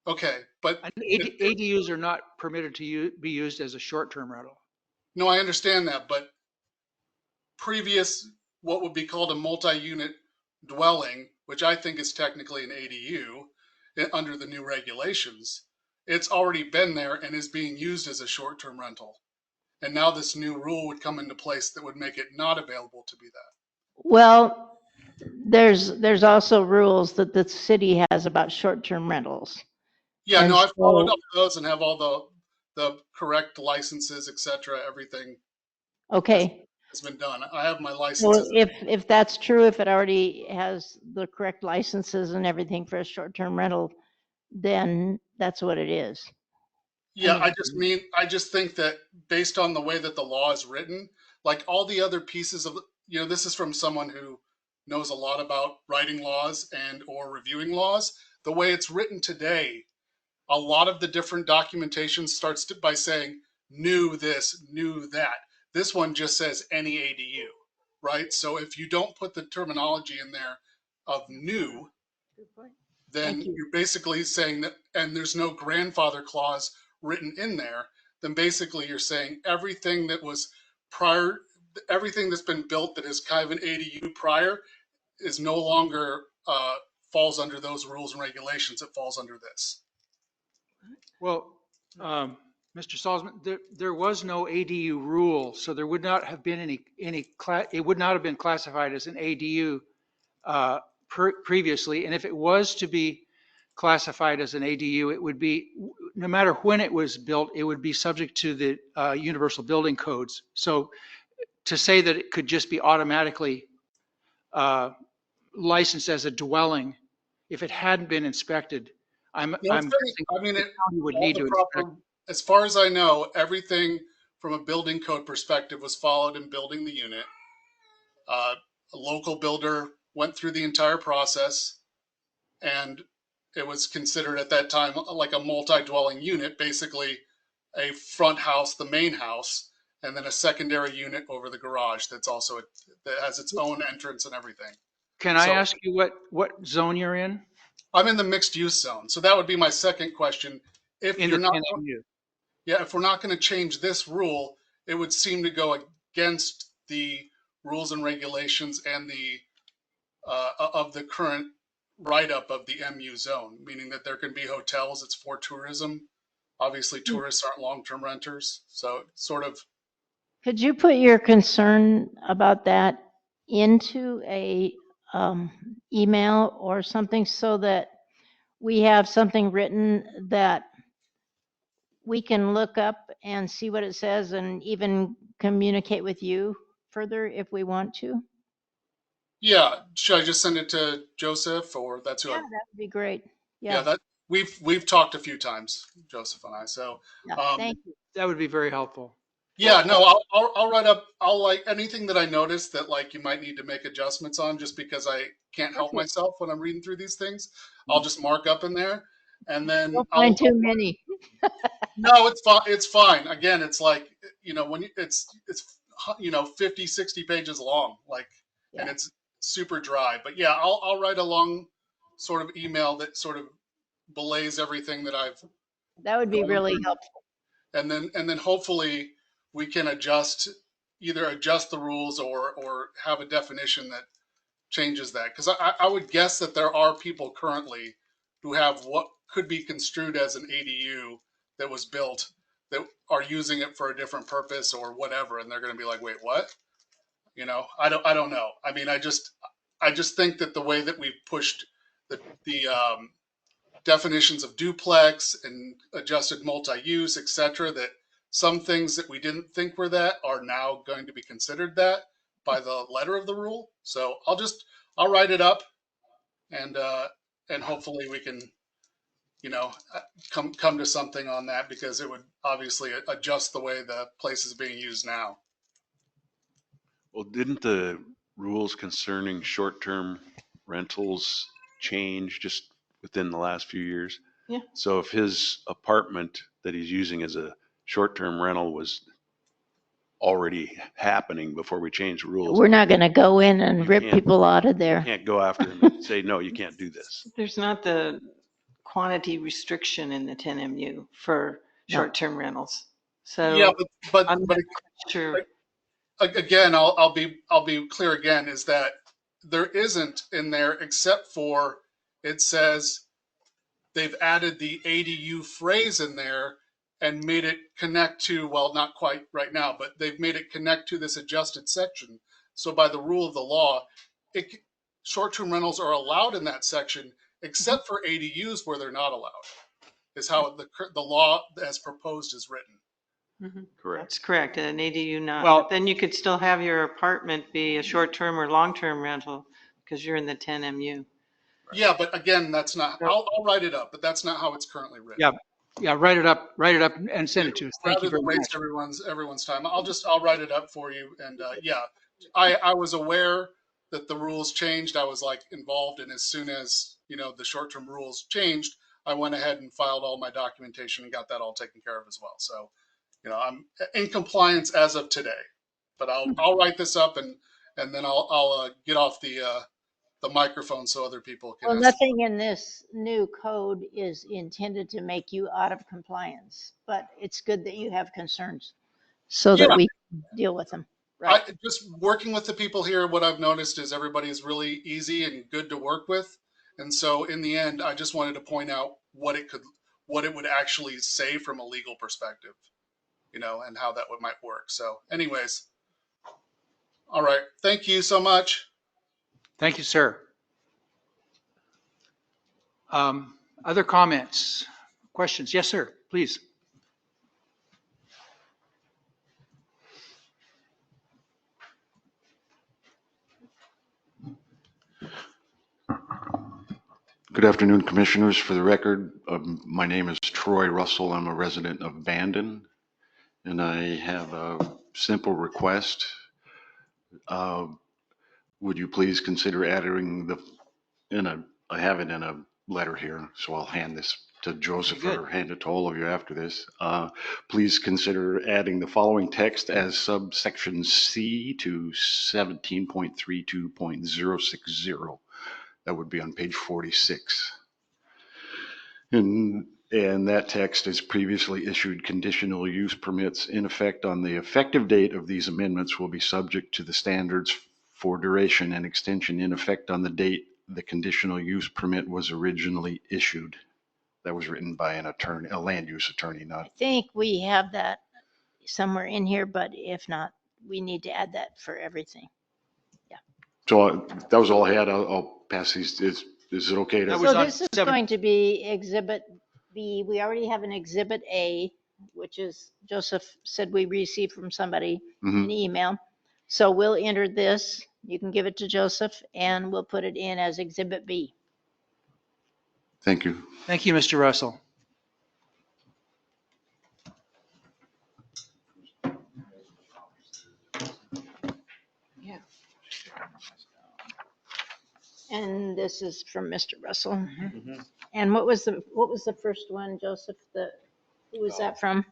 Okay, but ADUs are not permitted to be used as a short-term rental. no, I understand that, but previous, what would be called a multi-unit dwelling, which I think is technically an ADU under the new regulations, it's already been there and is being used as a short-term rental. And now this new rule would come into place that would make it not available to be that. Well, there's also rules that the city has about short-term rentals. Yeah, And no, I've followed so- up those and have all the correct licenses, et cetera. Everything Okay, has been done. I have my so licenses. if that's true, if it already has the correct licenses and everything for a short-term rental, then that's what it is. Yeah, I just think that based on the way that the law is written, like all the other pieces of, this is from someone who knows a lot about writing laws and or reviewing laws. The way it's written today, a lot of the different documentation starts by saying new this, new that. This one just says any ADU, right? So if you don't put the terminology in there of new, then Thank you. you're basically saying that, and there's no grandfather clause written in there, then basically you're saying everything that was prior, everything that's been built that is kind of an ADU prior is no longer falls under those rules and regulations. It falls under this. Well, Mr. Salzman, there was no ADU rule, so there would not have been it would not have been classified as an ADU previously. And if it was to be classified as an ADU, it would be, no matter when it was built, it would be subject to the universal building codes. So to say that it could just be automatically licensed as a dwelling, if it hadn't been inspected, I'm No, guessing I mean, the county would need to inspect. as far as I know, everything from a building code perspective was followed in building the unit. A local builder went through the entire process, and it was considered at that time like a multi-dwelling unit, basically a front house, the main house, and then a secondary unit over the garage that has its own entrance and everything. Can I So- ask you what zone you're in? I'm in the mixed use zone, so that would be my second question. If In you're the not, TNMU. yeah, if we're not going to change this rule, it would seem to go against the rules and regulations and the of the current write-up of the MU zone, meaning that there can be hotels. It's for tourism. Obviously, tourists aren't long-term renters, so sort of. Could you put your concern about that into a email or something so that we have something written that we can look up and see what it says and even communicate with you further if we want to? Yeah, should I just send it to Joseph, or that's who? Yeah, that would be great. Yeah, Yeah, that we've talked a few times, Joseph and I. So yeah, thank you. That would be very helpful. yeah, no, I'll write up. I'll like anything that I notice that like you might need to make adjustments on, just because I can't help Perfect. myself when I'm reading through these things. I'll just mark up in there, and then Don't I'll. find too many. No, it's fine. It's fine. Again, it's like, when it's 50, 60 pages long, like, and Yeah. it's super dry. But yeah, I'll write a long sort of email that sort of belays everything that I've, That would be going really through. helpful. and then hopefully we can either adjust the rules or have a definition that changes that. Because I would guess that there are people currently who have what could be construed as an ADU that was built that are using it for a different purpose or whatever, and they're going to be like, wait, what? I don't know. I mean, I just think that the way that we've pushed the definitions of duplex and adjusted multi-use, et cetera, that some things that we didn't think were that are now going to be considered that by the letter of the rule. So I'll write it up, and hopefully we can, come to something on that, because it would obviously adjust the way the place is being used now. Well, didn't the rules concerning short-term rentals change just within the last few years? Yeah. So if his apartment that he's using as a short-term rental was already happening before we changed the rules, We're not going to go in and You rip can't- people out of you there. can't go after him and say, no, you can't do this. There's not the quantity restriction in the 10MU for No. short-term rentals. So Yeah, but I'm not sure. again, I'll be clear again, is that there isn't in there, except for it says they've added the ADU phrase in there and made it connect to, well, not quite right now, but they've made it connect to this adjusted section. So by the rule of the law, short-term rentals are allowed in that section, except for ADUs where they're not allowed, is how the law as proposed is written. Correct. That's correct, an ADU not. Well- But then you could still have your apartment be a short-term or long-term rental because you're in the 10MU. Yeah, but again, that's not, I'll write it up, but that's not how it's currently written. Yeah. Yeah, write it up and send it to us. Thank you Rather very than much. waste everyone's time, I'll write it up for you. And yeah, I was aware that the rules changed, I was like involved. And as soon as, the short-term rules changed, I went ahead and filed all my documentation and got that all taken care of as well. So, I'm in compliance as of today, but I'll write this up and then I'll get off the microphone so other people can Well, ask. nothing in this new code is intended to make you out of compliance, but it's good that you have concerns so that Yeah. we can deal with them. Right. Just working with the people here, what I've noticed is everybody is really easy and good to work with. And so in the end, I just wanted to point out what it would actually say from a legal perspective, and how that might work. So anyways, all right. Thank you so much. Thank you, sir. Other comments, questions? Yes, sir, please. Good afternoon, Commissioners. For the record, my name is Troy Russell. I'm a resident of Bandon, and I have a simple request. Would you please consider adding I have it in a letter here, so I'll hand this to Joseph Good. or hand it to all of you after this. Please consider adding the following text as subsection C to 17.32.060. That would be on page 46. And that text is previously issued conditional use permits in effect on the effective date of these amendments will be subject to the standards for duration and extension in effect on the date the conditional use permit was originally issued. That was written by an attorney, a land use attorney, I not. think we have that somewhere in here, but if not, we need to add that for everything. So that was all I had. I'll pass these. Is it okay to? That was So on this is 7. going to be Exhibit B. We already have an Exhibit A, which is Joseph said we received from somebody Mhm. an email. So we'll enter this. You can give it to Joseph and we'll put it in as Exhibit B. Thank you. Thank you, Mr. Russell. Yeah. And this is from Mr. Russell. Mhm. And what was the first one, Joseph? Who was that from?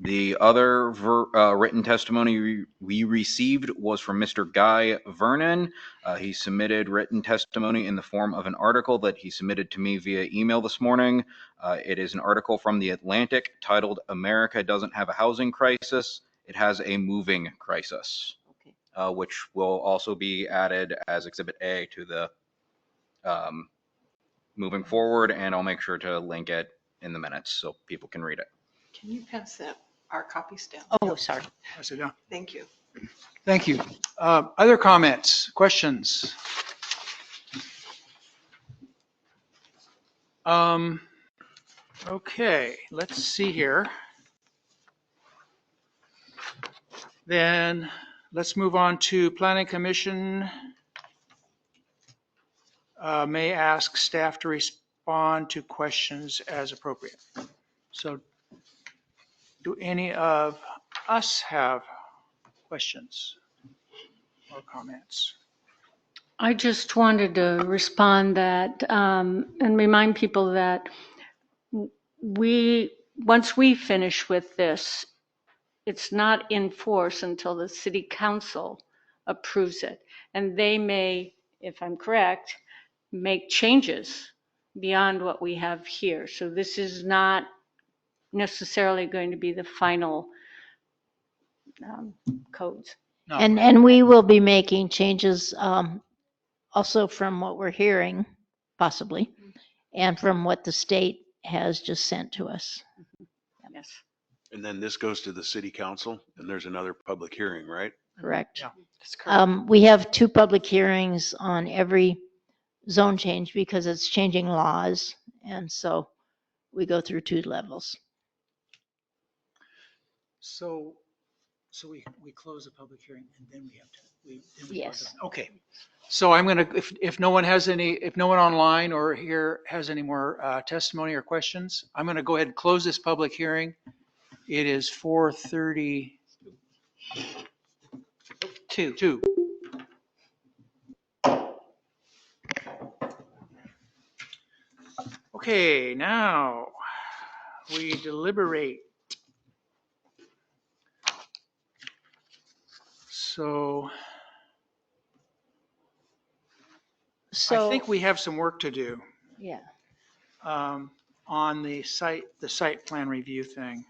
The other written testimony we received was from Mr. Guy Vernon. He submitted written testimony in the form of an article that he submitted to me via email this morning. It is an article from The Atlantic titled "America Doesn't Have a Housing Crisis, It Has a Moving Crisis," Okay. which will also be added as Exhibit A to the moving forward, and I'll make sure to link it in the minutes so people can read it. Can you pass our copies down? Oh, sorry. Pass it down. Thank you. Thank you. Other comments, questions? Okay, let's see here. Then let's move on to Planning Commission. May ask staff to respond to questions as appropriate. So do any of us have questions or comments? I just wanted to respond that, and remind people that once we finish with this, it's not in force until the city council approves it. And they may, if I'm correct, make changes beyond what we have here. So this is not necessarily going to be the final codes. No. And we will be making changes also from what we're hearing, possibly, and from what the state has just sent to us. Yes. And then this goes to the city council and there's another public hearing, right? Correct. Yeah. That's correct. We have 2 public hearings on every zone change because it's changing laws. And so we go through 2 levels. So we close the public hearing and then we have to, then we close Yes. it. Okay. So I'm going to, if no one online or here has any more testimony or questions, I'm going to go ahead and close this public hearing. It is 4:32. Okay, now we deliberate. So I So, think we have some work to do yeah. on the site plan review thing.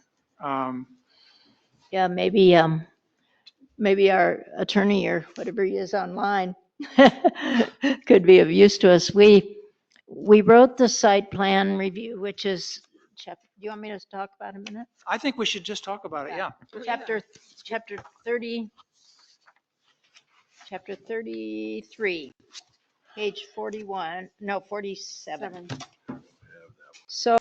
Yeah, maybe our attorney or whatever he is online could be of use to us. We wrote the site plan review, which is chapter, do you want me to talk about it a minute? I think we should just talk about it, yeah. Chapter 30, chapter 33, page 41, no, 47. So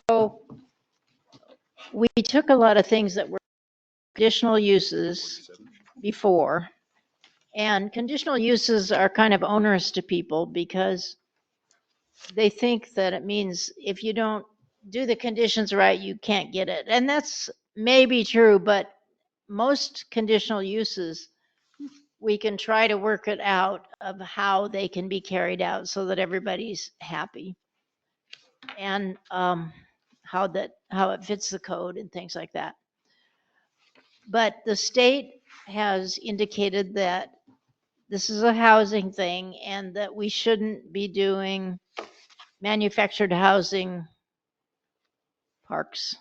we took a lot of things that were conditional uses before, and conditional uses are kind of onerous to people because they think that it means if you don't do the conditions right, you can't get it. And that's maybe true, but most conditional uses, we can try to work it out of how they can be carried out so that everybody's happy. And how it fits the code and things like that. But the state has indicated that this is a housing thing and that we shouldn't be doing manufactured housing parks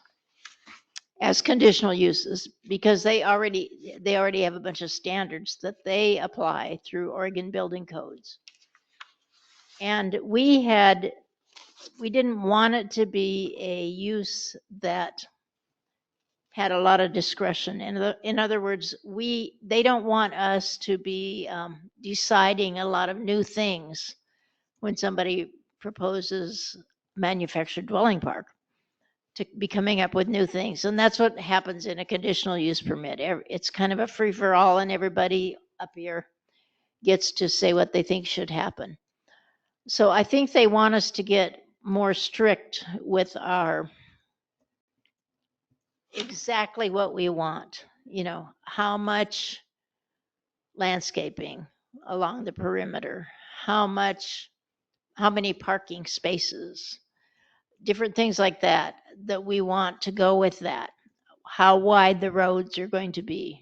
as conditional uses because they already have a bunch of standards that they apply through Oregon building codes. And we didn't want it to be a use that had a lot of discretion. In other words, they don't want us to be deciding a lot of new things when somebody proposes manufactured dwelling park, to be coming up with new things. And that's what happens in a conditional use permit. It's kind of a free for all and everybody up here gets to say what they think should happen. So I think they want us to get more strict with our exactly what we want, how much landscaping along the perimeter, how many parking spaces, different things like that we want to go with that, how wide the roads are going to be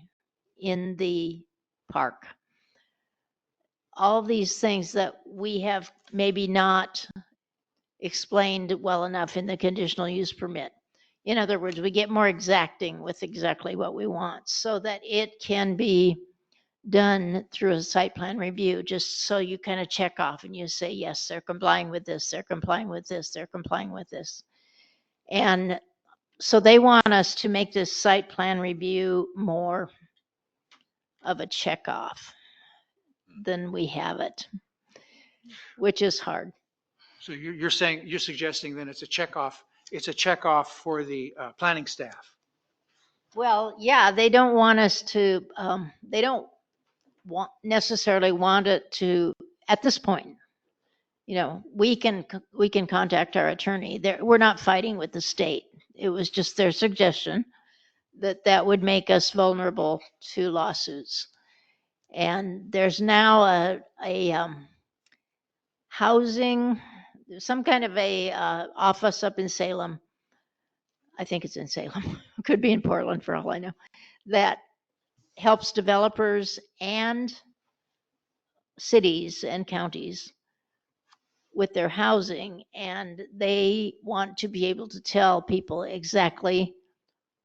in the park. All these things that we have maybe not explained well enough in the conditional use permit. In other words, we get more exacting with exactly what we want so that it can be done through a site plan review, just so you kind of check off and you say, yes, they're complying with this, they're complying with this, they're complying with this. And so they want us to make this site plan review more of a check off than we have it, which is hard. So you're suggesting then it's a checkoff for the planning staff. Well, yeah, they don't want us to, they don't necessarily want it to, at this point, we can contact our attorney. We're not fighting with the state. It was just their suggestion that would make us vulnerable to lawsuits. And there's now a housing, some kind of a office up in Salem. I think it's in Salem. It could be in Portland for all I know. That helps developers and cities and counties with their housing, and they want to be able to tell people exactly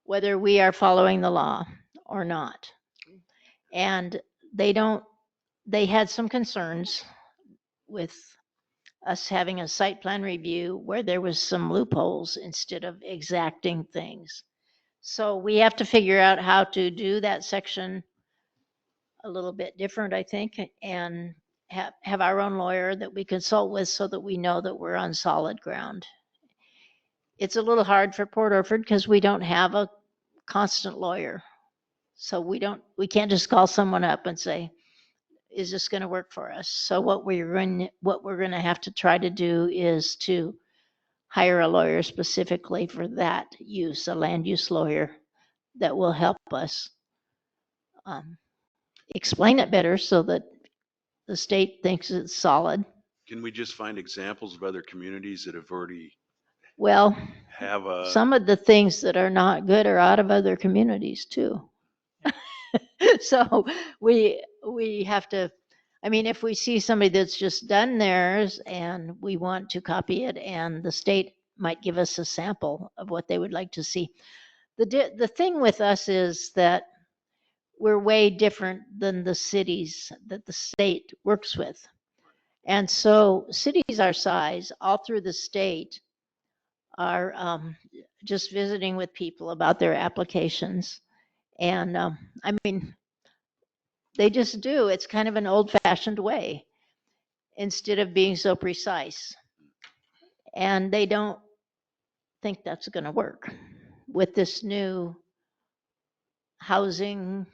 whether we are following the law or not. And they had some concerns with us having a site plan review where there was some loopholes instead of exacting things. So we have to figure out how to do that section a little bit different, I think, and have our own lawyer that we consult with so that we know that we're on solid ground. It's a little hard for Port Orford because we don't have a constant lawyer. So we can't just call someone up and say, is this going to work for us? So what we're going to have to try to do is to hire a lawyer specifically for that use, a land use lawyer that will help us explain it better so that the state thinks it's solid. Can we just find examples of other communities that have already Well, have a, some of the things that are not good are out of other communities too. So we have to, I mean, if we see somebody that's just done theirs and we want to copy it, and the state might give us a sample of what they would like to see. The thing with us is that we're way different than the cities that the state works with. And so cities our size all through the state are just visiting with people about their applications. And I mean, they just do. It's kind of an old fashioned way instead of being so precise. And they don't think that's going to work with this new housing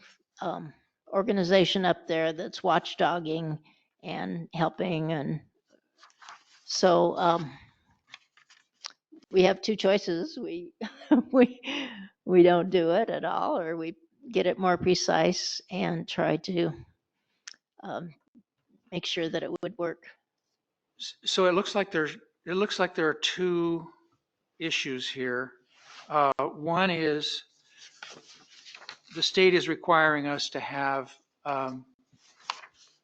organization up there that's watchdogging and helping. And so we have two choices. We don't do it at all, or we get it more precise and try to make sure that it would work. So it looks like there are two issues here. One is the state is requiring us to have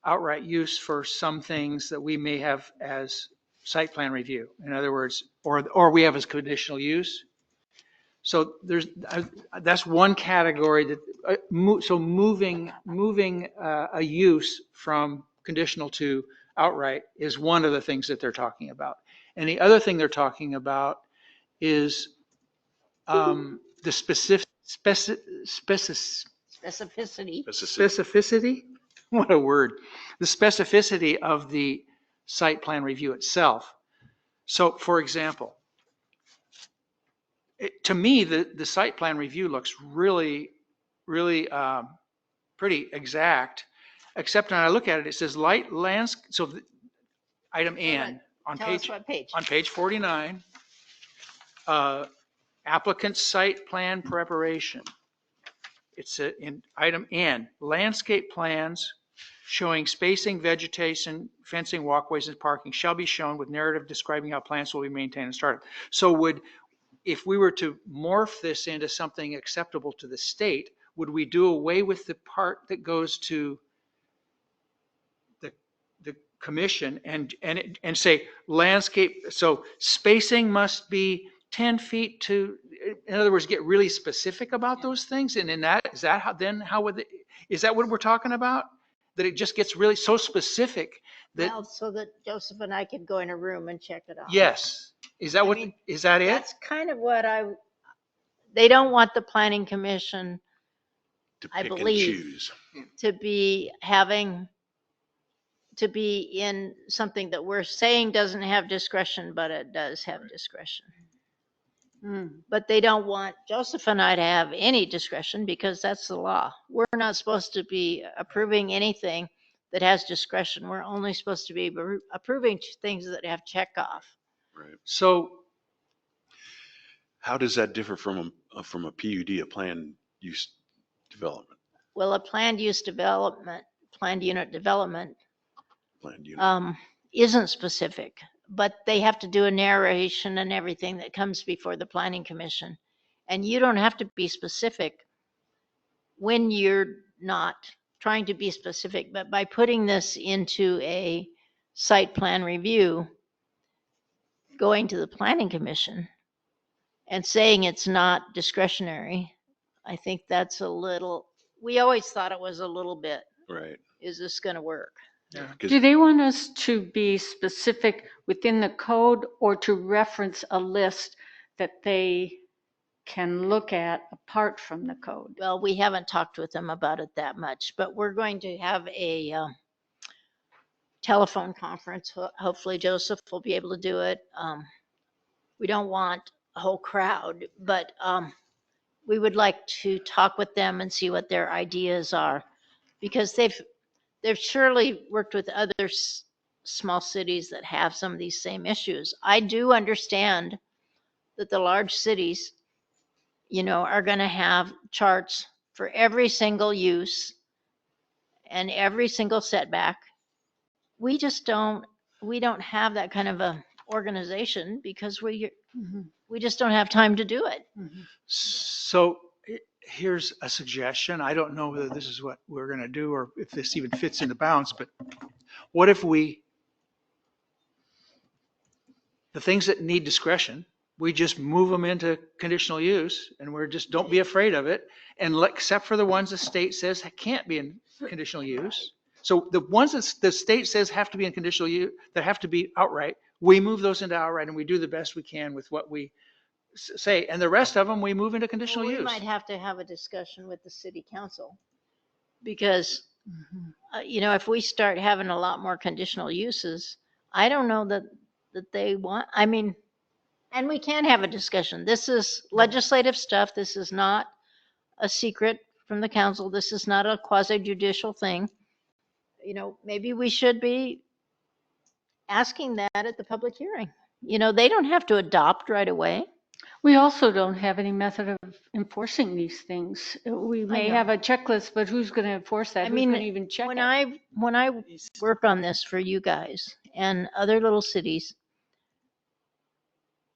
outright use for some things that we may have as site plan review. In other words, or we have as conditional use. So that's one category that, so moving a use from conditional to outright is one of the things that they're talking about. And the other thing they're talking about is the specificity, what a word, the specificity of the site plan review itself. So for example, to me, the site plan review looks really pretty exact, except when I look at it, it says light landscape. So item N on Tell us what page. on page 49, applicant site plan preparation. It's in item N, landscape plans showing spacing, vegetation, fencing, walkways, and parking shall be shown with narrative describing how plants will be maintained and started. So if we were to morph this into something acceptable to the state, would we do away with the part that goes to the commission and say landscape, so spacing must be 10 feet to, in other words, get really specific about those things? And in that, is that is that what we're talking about? That it just gets really so specific that, Well, so that Joseph and I could go in a room and check it out. yes. Is that is that it? That's kind of what they don't want the planning commission to I pick and believe- choose. to be in something that we're saying doesn't have discretion, but it does have discretion. But they don't want Joseph and I to have any discretion because that's the law. We're not supposed to be approving anything that has discretion. We're only supposed to be approving things that have check off. Right. So How does that differ from a PUD, a planned use development? Well, a planned unit development Planned unit. isn't specific, but they have to do a narration and everything that comes before the planning commission. And you don't have to be specific when you're not trying to be specific, but by putting this into a site plan review, going to the planning commission and saying it's not discretionary, I think that's we always thought it was a little bit, Right. is this going to work? yeah. 'Cause- Do they want us to be specific within the code or to reference a list that they can look at apart from the code? Well, we haven't talked with them about it that much, but we're going to have a telephone conference. Hopefully Joseph will be able to do it. We don't want a whole crowd, but we would like to talk with them and see what their ideas are, because they've surely worked with other small cities that have some of these same issues. I do understand that the large cities, are going to have charts for every single use and every single setback. We don't have that kind of a organization because we just don't have time to do it. So here's a suggestion. I don't know whether this is what we're going to do or if this even fits into bounds, but what if the things that need discretion, we just move them into conditional use and we're just, don't be afraid of it. And except for the ones the state says can't be in conditional use. So the ones that the state says have to be in conditional use, that have to be outright, we move those into outright and we do the best we can with what we say. And the rest of them, we move into conditional We use. might have to have a discussion with the city council because, if we start having a lot more conditional uses, I don't know that they want, and we can have a discussion. This is legislative stuff. This is not a secret from the council. This is not a quasi judicial thing. Maybe we should be asking that at the public hearing. They don't have to adopt right away. We also don't have any method of enforcing these things. We may know. have a checklist, but who's going to enforce that? Who's going to even check when it? I work on this for you guys and other little cities,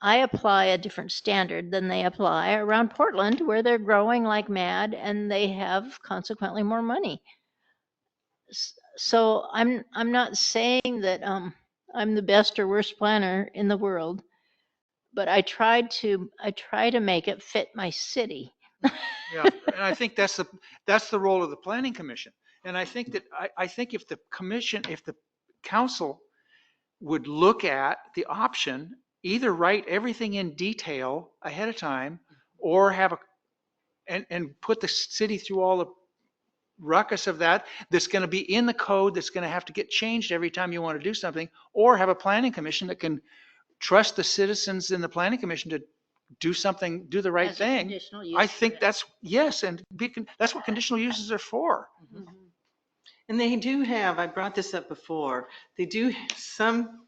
I apply a different standard than they apply around Portland, where they're growing like mad and they have consequently more money. So I'm not saying that I'm the best or worst planner in the world, but I try to make it fit my city. Yeah, and I think that's the role of the planning commission. And I think that, I think if the council would look at the option, either write everything in detail ahead of time or have and put the city through all the ruckus of that's going to be in the code, that's going to have to get changed every time you want to do something, or have a planning commission that can trust the citizens in the planning commission to do something, do the right As a thing. conditional use I think permit. that's, yes, and that's what conditional uses are for. And they do have, I brought this up before, some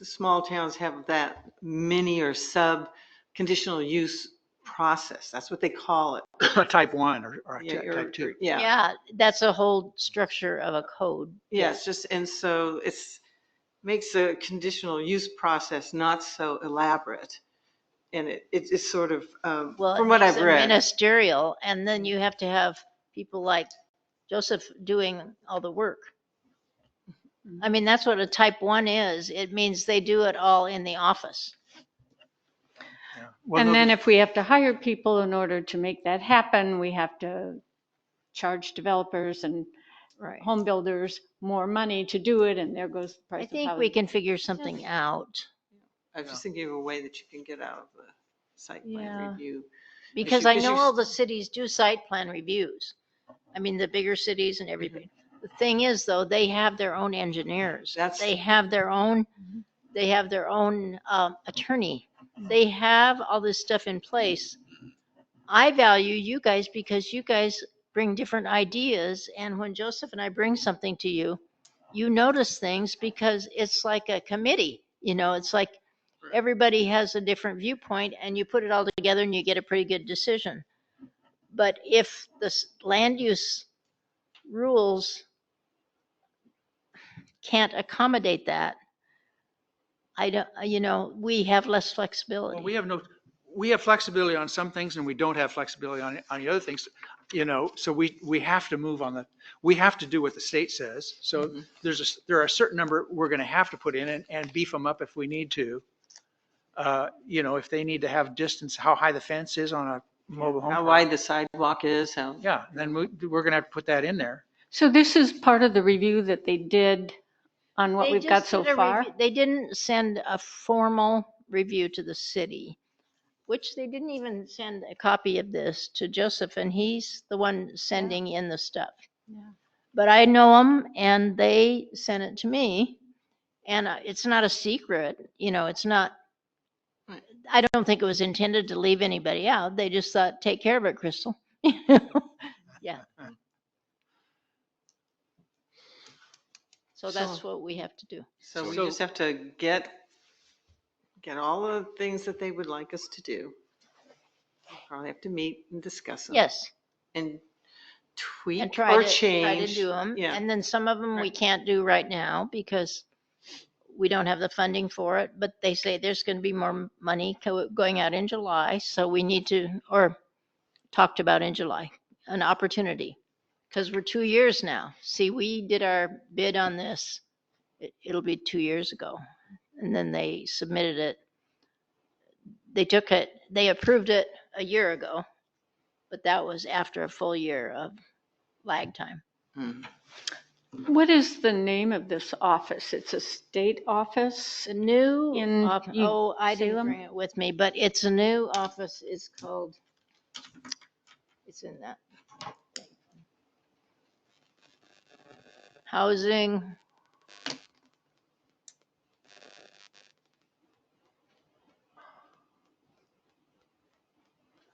small towns have that mini or sub conditional use process. That's what they call it. Type 1 or Yeah, type 2. Yeah. Yeah, that's a whole structure of a code. Yeah, it's just, and so makes a conditional use process not so elaborate. And it's sort of, Well, from what it's I've read. ministerial, and then you have to have people like Joseph doing all the work. That's what a type 1 is. It means they do it all in the office. Yeah. Well, And no, then if we have to hire people in order to make that happen, we have to charge developers and Right. home builders more money to do it, and there goes the price I of think housing. we can figure something out. I was just thinking of a way that you can get out of the site plan Yeah. review. Because I Because know you- all the cities do site plan reviews. The bigger cities and everything. The thing is, though, they have their own engineers. They have their own attorney. They have all this stuff in place. I value you guys because you guys bring different ideas. And when Joseph and I bring something to you, you notice things because it's like a committee. It's like everybody has a different viewpoint and you put it all together and you get a pretty good decision. But if the land use rules can't accommodate that, we have less flexibility. well, we have flexibility on some things and we don't have flexibility on the other things, so we have to move we have to do what the state says. So there are a certain number we're going to have to put in and beef them up if we need to. If they need to have distance, how high the fence is on a mobile home. How park. wide the sidewalk is, Yeah, then we're going to have to put that in there. So this is part of the review that they did on what They we've got just so did a far? review. They didn't send a formal review to the city, which they didn't even send a copy of this to Joseph, and he's the one sending in the stuff. Yeah. But I know them, and they sent it to me, and it's not a secret. It's not. I don't think it was intended to leave anybody out. They just thought, take care of it, Crystal. Yeah. So that's what we have to do. So we So- just have to get all the things that they would like us to do. We'll probably have to meet and discuss them. Yes. And And tweak try or to change. do them. Yeah. And then some of them we can't do right now because we don't have the funding for it, but they say there's going to be more money going out in July. So we need to, or talked about in July, an opportunity. Because we're 2 years now. See, we did our bid on this, it'll be 2 years ago. And then they submitted it. They took it, they approved it a year ago, but that was after a full year of lag time. What is the name of this office? It's a state office? The new, In I didn't Salem? bring it with me, but it's a new office. It's called, it's in that. Housing.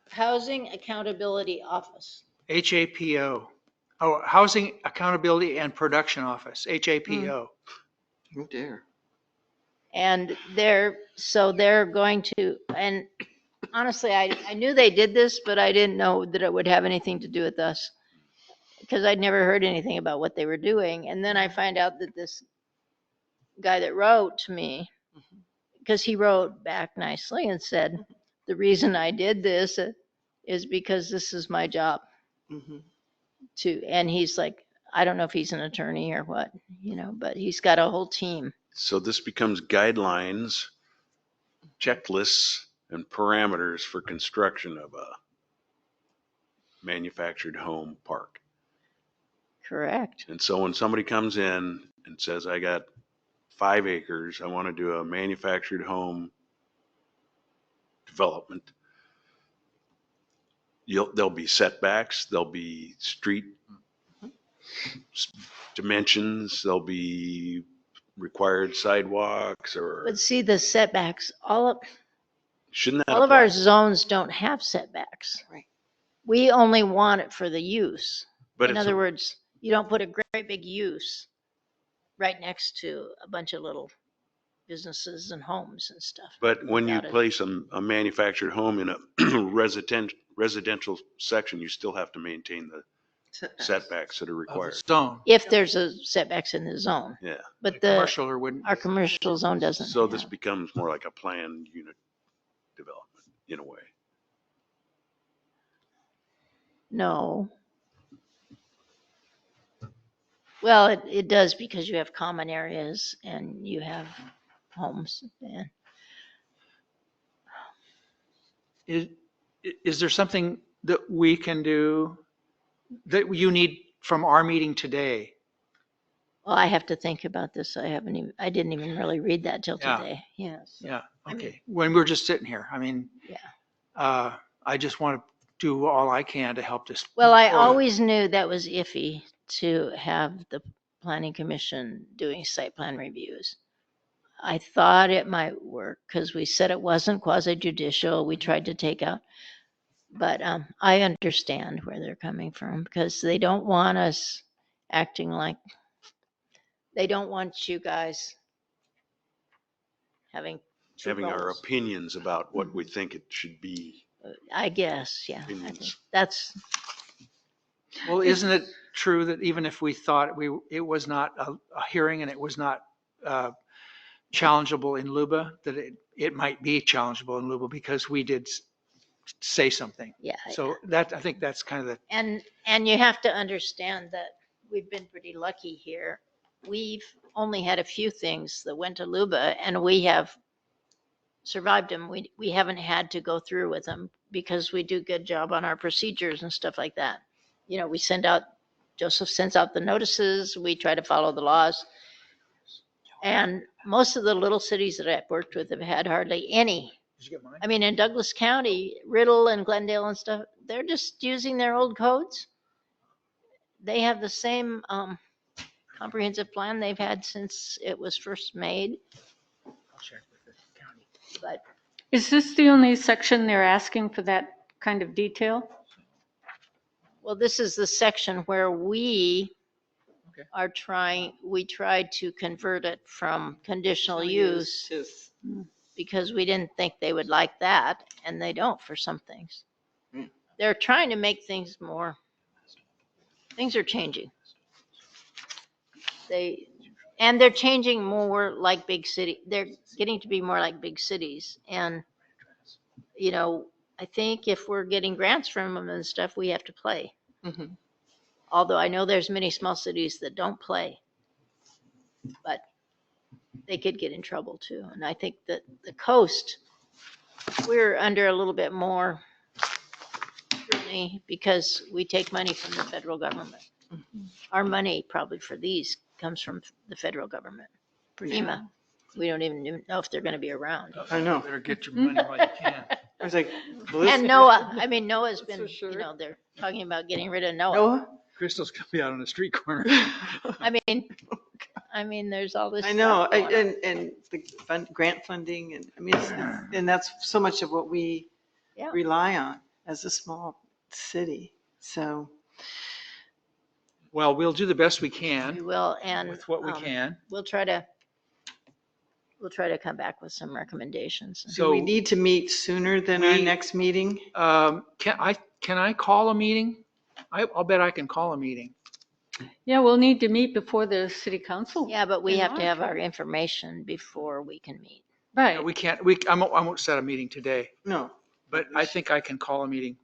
Housing Accountability Office. HAPO. Oh, Housing Accountability and Production Office, HAPO. Oh dear. And they're going to, and honestly, I knew they did this, but I didn't know that it would have anything to do with us. Because I'd never heard anything about what they were doing. And then I find out that this guy that wrote to me, because he wrote back nicely and said, the reason I did this is because this is my job. And he's like, I don't know if he's an attorney or what, but he's got a whole team. So this becomes guidelines, checklists, and parameters for construction of a manufactured home park. Correct. And so when somebody comes in and says, I got 5 acres, I want to do a manufactured home development, there'll be setbacks, there'll be street dimensions, there'll be required sidewalks, or But see, the setbacks, shouldn't that all of apply? our zones don't have setbacks. Right. We only want it for the use. But In it's other a- words, you don't put a great big use right next to a bunch of little businesses and homes and stuff. But when you without it. place a manufactured home in a residential section, you still have to maintain the setbacks that are Of required. the zone. If there's a setbacks in the zone, Yeah. but Commercial or wouldn't. our commercial zone doesn't. So this have. becomes more like a planned unit development in a way. No. Well, it does because you have common areas and you have homes. And Is there something that we can do that you need from our meeting today? well, I have to think about this. I didn't even really read that till Yeah. today. Yes. Yeah, I mean- okay. When we're just sitting here, I just want to do all I can to help this. Well, I move forward. always knew that was iffy to have the planning commission doing site plan reviews. I thought it might work because we said it wasn't quasi judicial. We tried to take out, but I understand where they're coming from because they don't want us acting like, they don't want you guys having two Having our roles. opinions about what we think it should be. I guess, yeah. I think Opinions. that's, Well, isn't it true that even if we thought it was not a hearing and it was not challengeable in Luba, that it might be challengeable in Luba because we did say something. yeah. So that, I think that's kind of the, And you have to understand that we've been pretty lucky here. We've only had a few things that went to Luba and we have survived them. We haven't had to go through with them because we do a good job on our procedures and stuff like that. We Joseph sends out the notices, we try to follow the laws. And most of the little cities that I've worked with have had hardly any. did you get mine? I mean, in Douglas County, Riddle and Glendale and stuff, they're just using their old codes. They have the same comprehensive plan they've had since it was first made, I'll check with the county. but Is this the only section they're asking for that kind of detail? well, this is the section where we Okay. we tried to convert it from conditional use because we didn't think they would like that, and they don't for some things. They're trying to make things things are changing. And they're changing more like big city. They're getting to be more like big cities. And, you know, I think if we're getting grants from them and stuff, we have to play. Mhm. Although I know there's many small cities that don't play, but they could get in trouble too. And I think that the coast, we're under a little bit more scrutiny because we take money from the federal government. Our money probably for these comes from the federal government, FEMA. We don't even know if they're going to be around. I know. Better get your money while you can. I was like, And Noah, I mean, Noah's That's been, for sure. you know, they're talking about getting rid of Noah. Noah? Crystal's gonna be out on the street corner. I mean, there's all this. I know, stuff going on. and the grant funding, and I mean, and that's so much of what we Yeah. rely on as a small city. So, Well, we'll do the best we We can will, and with what we can. we'll try to come back with some recommendations. do we So, need to meet sooner than our we- next meeting? can I call a meeting? I'll bet I can call a meeting. Yeah, we'll need to meet before the city council. Yeah, but we in have to have March. our information before we can meet. Right. We can't, I won't set a meeting today, No. but I think I can call a meeting.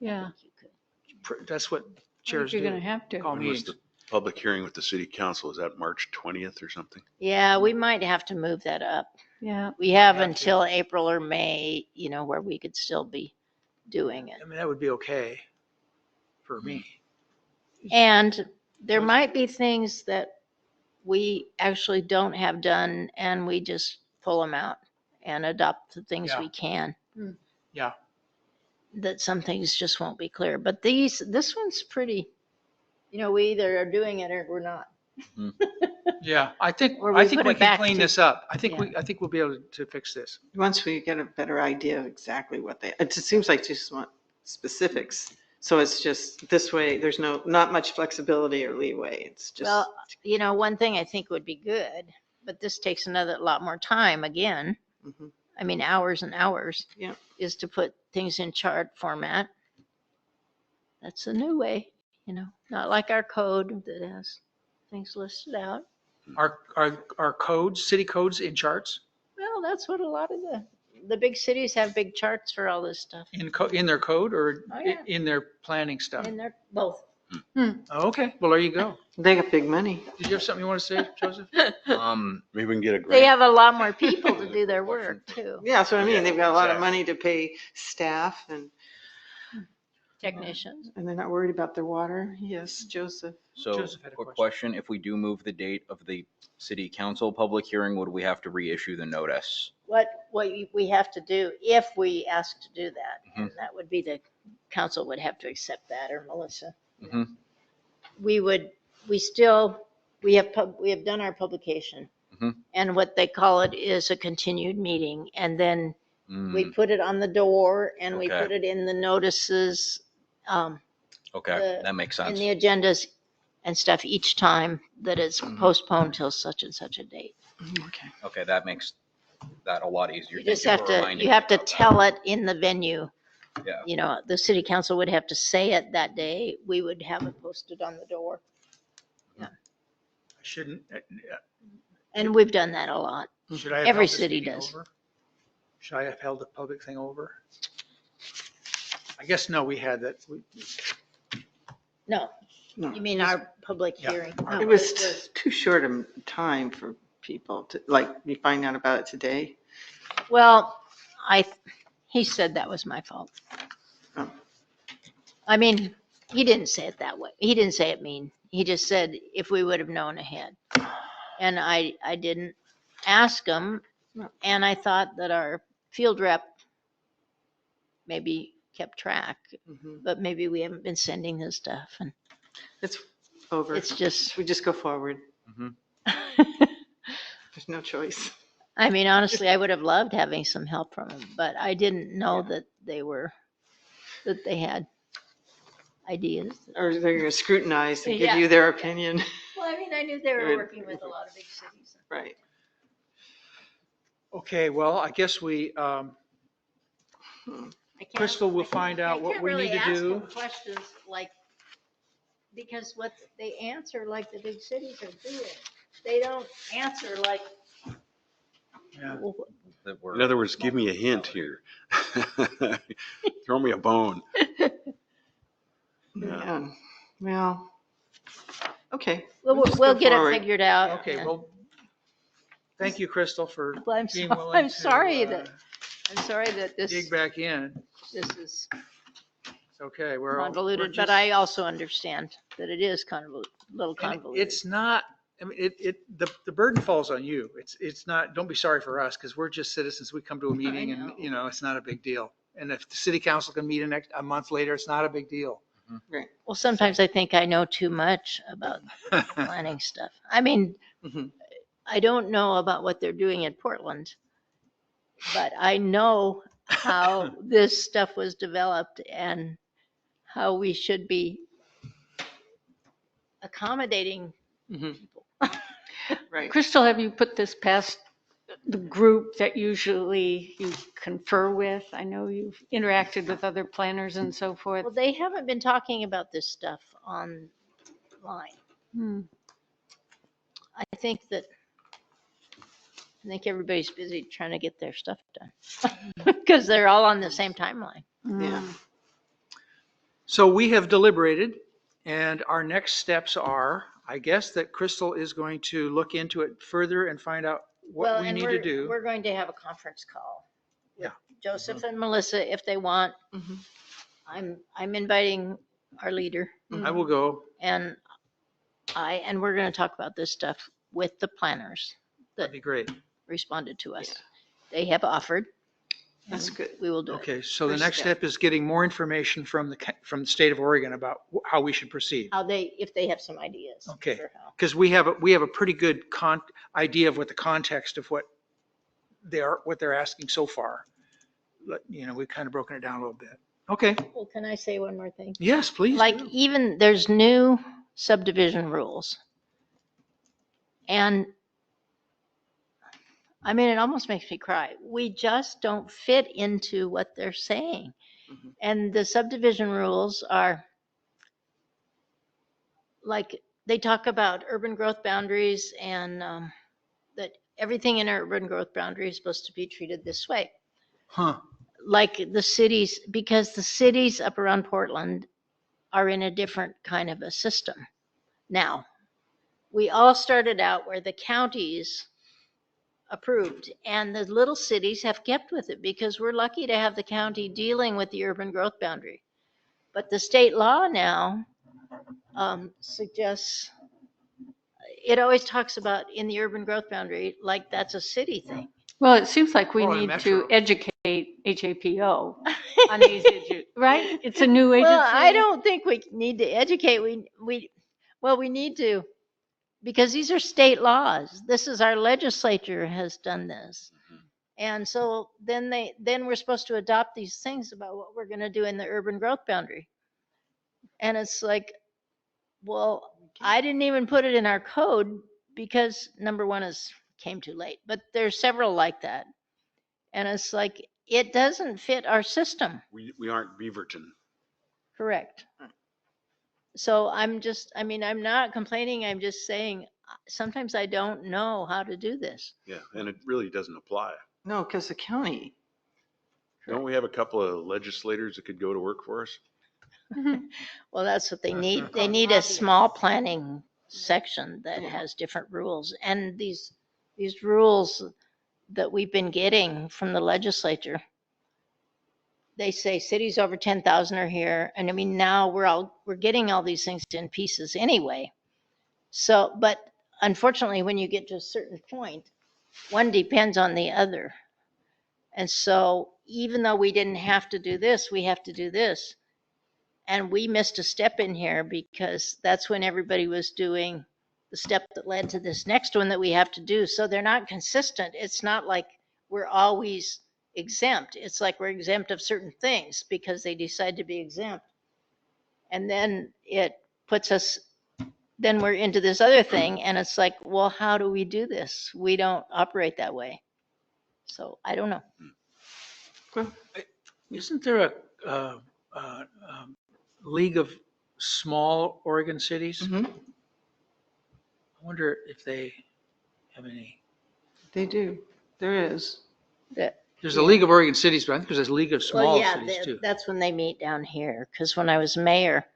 Yeah. That's what I think chairs you're do. gonna have to. Call When was meetings. the public hearing with the city council? Is that March 20th or something? Yeah, we might have to move that up. Yeah. We have Have to. until April or May, you know, where we could still be doing it. I mean, that would be okay for me. And there might be things that we actually don't have done and we just pull them out and adopt the things Yeah. we can. Yeah. That some things just won't be clear, but this one's pretty, you know, we either are doing it or we're not. Yeah, I think Or we put we it back can clean to- this up. I think yeah. I think we'll be able to fix this. Once we get a better idea of exactly what it just seems like just want specifics. So it's just this way, there's not much flexibility or leeway. It's just. Well, you know, one thing I think would be good, but this takes another lot more time again. Mhm. I mean, hours and hours. Yeah. Is to put things in chart format. That's a new way, you know, not like our code that has things listed out. Our codes, city codes in charts, Well, that's what a lot of the big cities have big charts for all this stuff. in their code or Oh, yeah. in their planning stuff? And they're both. Oh, okay, well, there you go. They got big money. Did you have something you want to say, Joseph? Maybe we can get a grant. They have a lot more people to do their work too. Yeah, that's what I mean. They've got a lot of Exactly. money to pay staff Technicians. and they're not worried about their water. Yes, Joseph. So, Joseph had a quick question. question, if we do move the date of the city council public hearing, would we have to reissue the notice? What we have to do, if we ask to do that, and Mhm. that would be the council would have to accept that, or Melissa. Mhm. We have done our publication. Mhm. And what they call it is a continued meeting, and then we Mm, put it on the door and we Okay. put it in the notices, Okay, the- that makes in sense. the agendas and stuff each time that it's Mhm. postponed till such and such a date. Okay. Okay, that makes that a lot easier. You Thank just you have for to, reminding you me have to about that. tell it in the venue. Yeah. You know, the city council would have to say it that day. We would have it posted on the door. I shouldn't, And we've done that a lot. should I have Every held this city meeting does. over? Should I have held the public thing over? I guess, no, we had that. No, No. you mean our public Yeah. hearing? It It was too short a time for people to, like, you find out about it today. Well, he said that was my fault. Oh. I mean, he didn't say it that way. He didn't say it mean. He just said if we would have known ahead. And I didn't ask him. No. And I thought that our field rep maybe kept track, Mhm. but maybe we haven't been sending his stuff. And It's over. it's just, We just go forward. Mhm. There's no choice. I mean, honestly, I would have loved having some help from him, but I didn't know that they had ideas. Or they're going to scrutinize and give Yeah. you their opinion. Well, I mean, I knew they were Right. working with a lot of big cities. Right. Okay, well, I guess we, I can't- Crystal will I can't- find out I what can't we really need to ask do. them Questions like, because what they answer like the big cities are doing. they don't answer like. Yeah. That we're- In other words, give me a hint here. Throw me a bone. Yeah. Yeah. Well, okay. We'll, just we'll go get forward. it figured out. Okay, and- well, thank you, Crystal, for Well, being willing I'm sorry to that, I'm sorry that this, dig back in. this is It's okay, we're all. we're convoluted, but just- I also understand that it is kind of a little and convoluted. It's not, I mean, the burden falls on you. It's not, don't be sorry for us, because we're just citizens. We come to a meeting and, know. it's not a big deal. And if the city council can meet a month later, it's not a big deal. Right. Well, sometimes I think I know too much about planning stuff. I mean, Mhm. I don't know about what they're doing in Portland, but I know how this stuff was developed and how we should be accommodating Mhm. people. Right. Crystal, have you put this past the group that usually you confer with? I know you've interacted with other planners and so forth. Well, they haven't been talking about this stuff online. Hmm. I think everybody's busy trying to get their stuff done because they're all on the same timeline. Yeah. Hmm. So we have deliberated, and our next steps are, I guess, that Crystal is going to look into it further and find out what Well, we and need to do. we're going to have a conference call. with Yeah. Joseph and Melissa, if they want. Mhm. I'm inviting our leader I will go. and we're going to talk about this stuff with the planners That'd be great. responded to us. They have offered. That's and good. We will do it. Okay, so the First next step. step is getting more information from the state of Oregon about how we should proceed. If they have some ideas. Okay. for how. Because we have a pretty good idea of what the context of what they're asking so far. We've kind of broken it down a little bit. Okay, Well, can I say one more thing? yes, please. Like do. even there's new subdivision rules. And I mean, it almost makes me cry. We just don't fit into what they're saying. Mhm. And the subdivision rules are like, they talk about urban growth boundaries and that everything in our urban growth boundary is supposed to be treated this way. Huh, Like the cities, because the cities up around Portland are in a different kind of a system. Now, we all started out where the counties approved and the little cities have kept with it because we're lucky to have the county dealing with the urban growth boundary. But the state law now suggests, it always talks about in the urban growth boundary, like that's a city thing. Well, it seems like we Or a need metro. to educate HAPO on these issues, right? It's a new agency. Well, I don't think we need to educate. We need to, because these are state laws. This is our legislature has done this. And so then we're supposed to adopt these things about what we're going to do in the urban growth boundary. And it's like, well, I didn't even put it in our code because number one came too late, but there's several like that. And it's like, it doesn't fit our system. We aren't Beaverton. Correct. So I'm not complaining. I'm just saying, sometimes I don't know how to do this. Yeah, and it really doesn't apply. No, because the county, Don't we have a couple of legislators that could go to work for us? Well, that's what they need. They need a small planning section that has different rules. And these rules that we've been getting from the legislature, they say cities over 10,000 are here. And I mean, now we're getting all these things in pieces anyway. So, but unfortunately, when you get to a certain point, one depends on the other. And so even though we didn't have to do this, we have to do this. And we missed a step in here because that's when everybody was doing the step that led to this next one that we have to do. So they're not consistent. It's not like we're always exempt. It's like we're exempt of certain things because they decide to be exempt. And then it puts us, then we're into this other thing. And it's like, well, how do we do this? We don't operate that way. So I don't know. isn't there a league of small Oregon cities? Mhm. I wonder if they have any? They do. There is. There's a League of Oregon Cities, but I think there's a League of Well, Small yeah, Cities too. that's when they meet down here, because when I was mayor,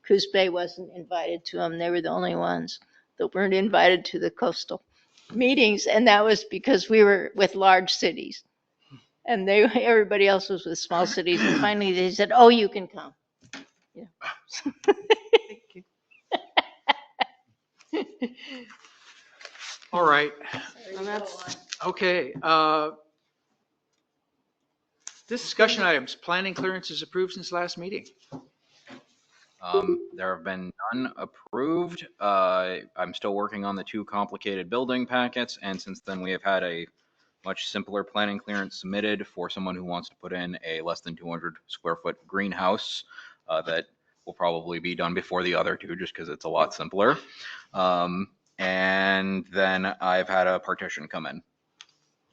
Coos Bay wasn't invited to them. They were the only ones that weren't invited to the coastal meetings, and that was because we were with large cities. And everybody else was with small cities, and finally they said, oh, you can come. Yeah. Thank you. All right, And that's, okay. this Discussion items, planning clearances approved since last meeting. There have been none approved. I'm still working on the 2 complicated building packets, and since then we have had a much simpler planning clearance submitted for someone who wants to put in a less than 200 square foot greenhouse that will probably be done before the other 2 just because it's a lot simpler. And then I've had a partition come in.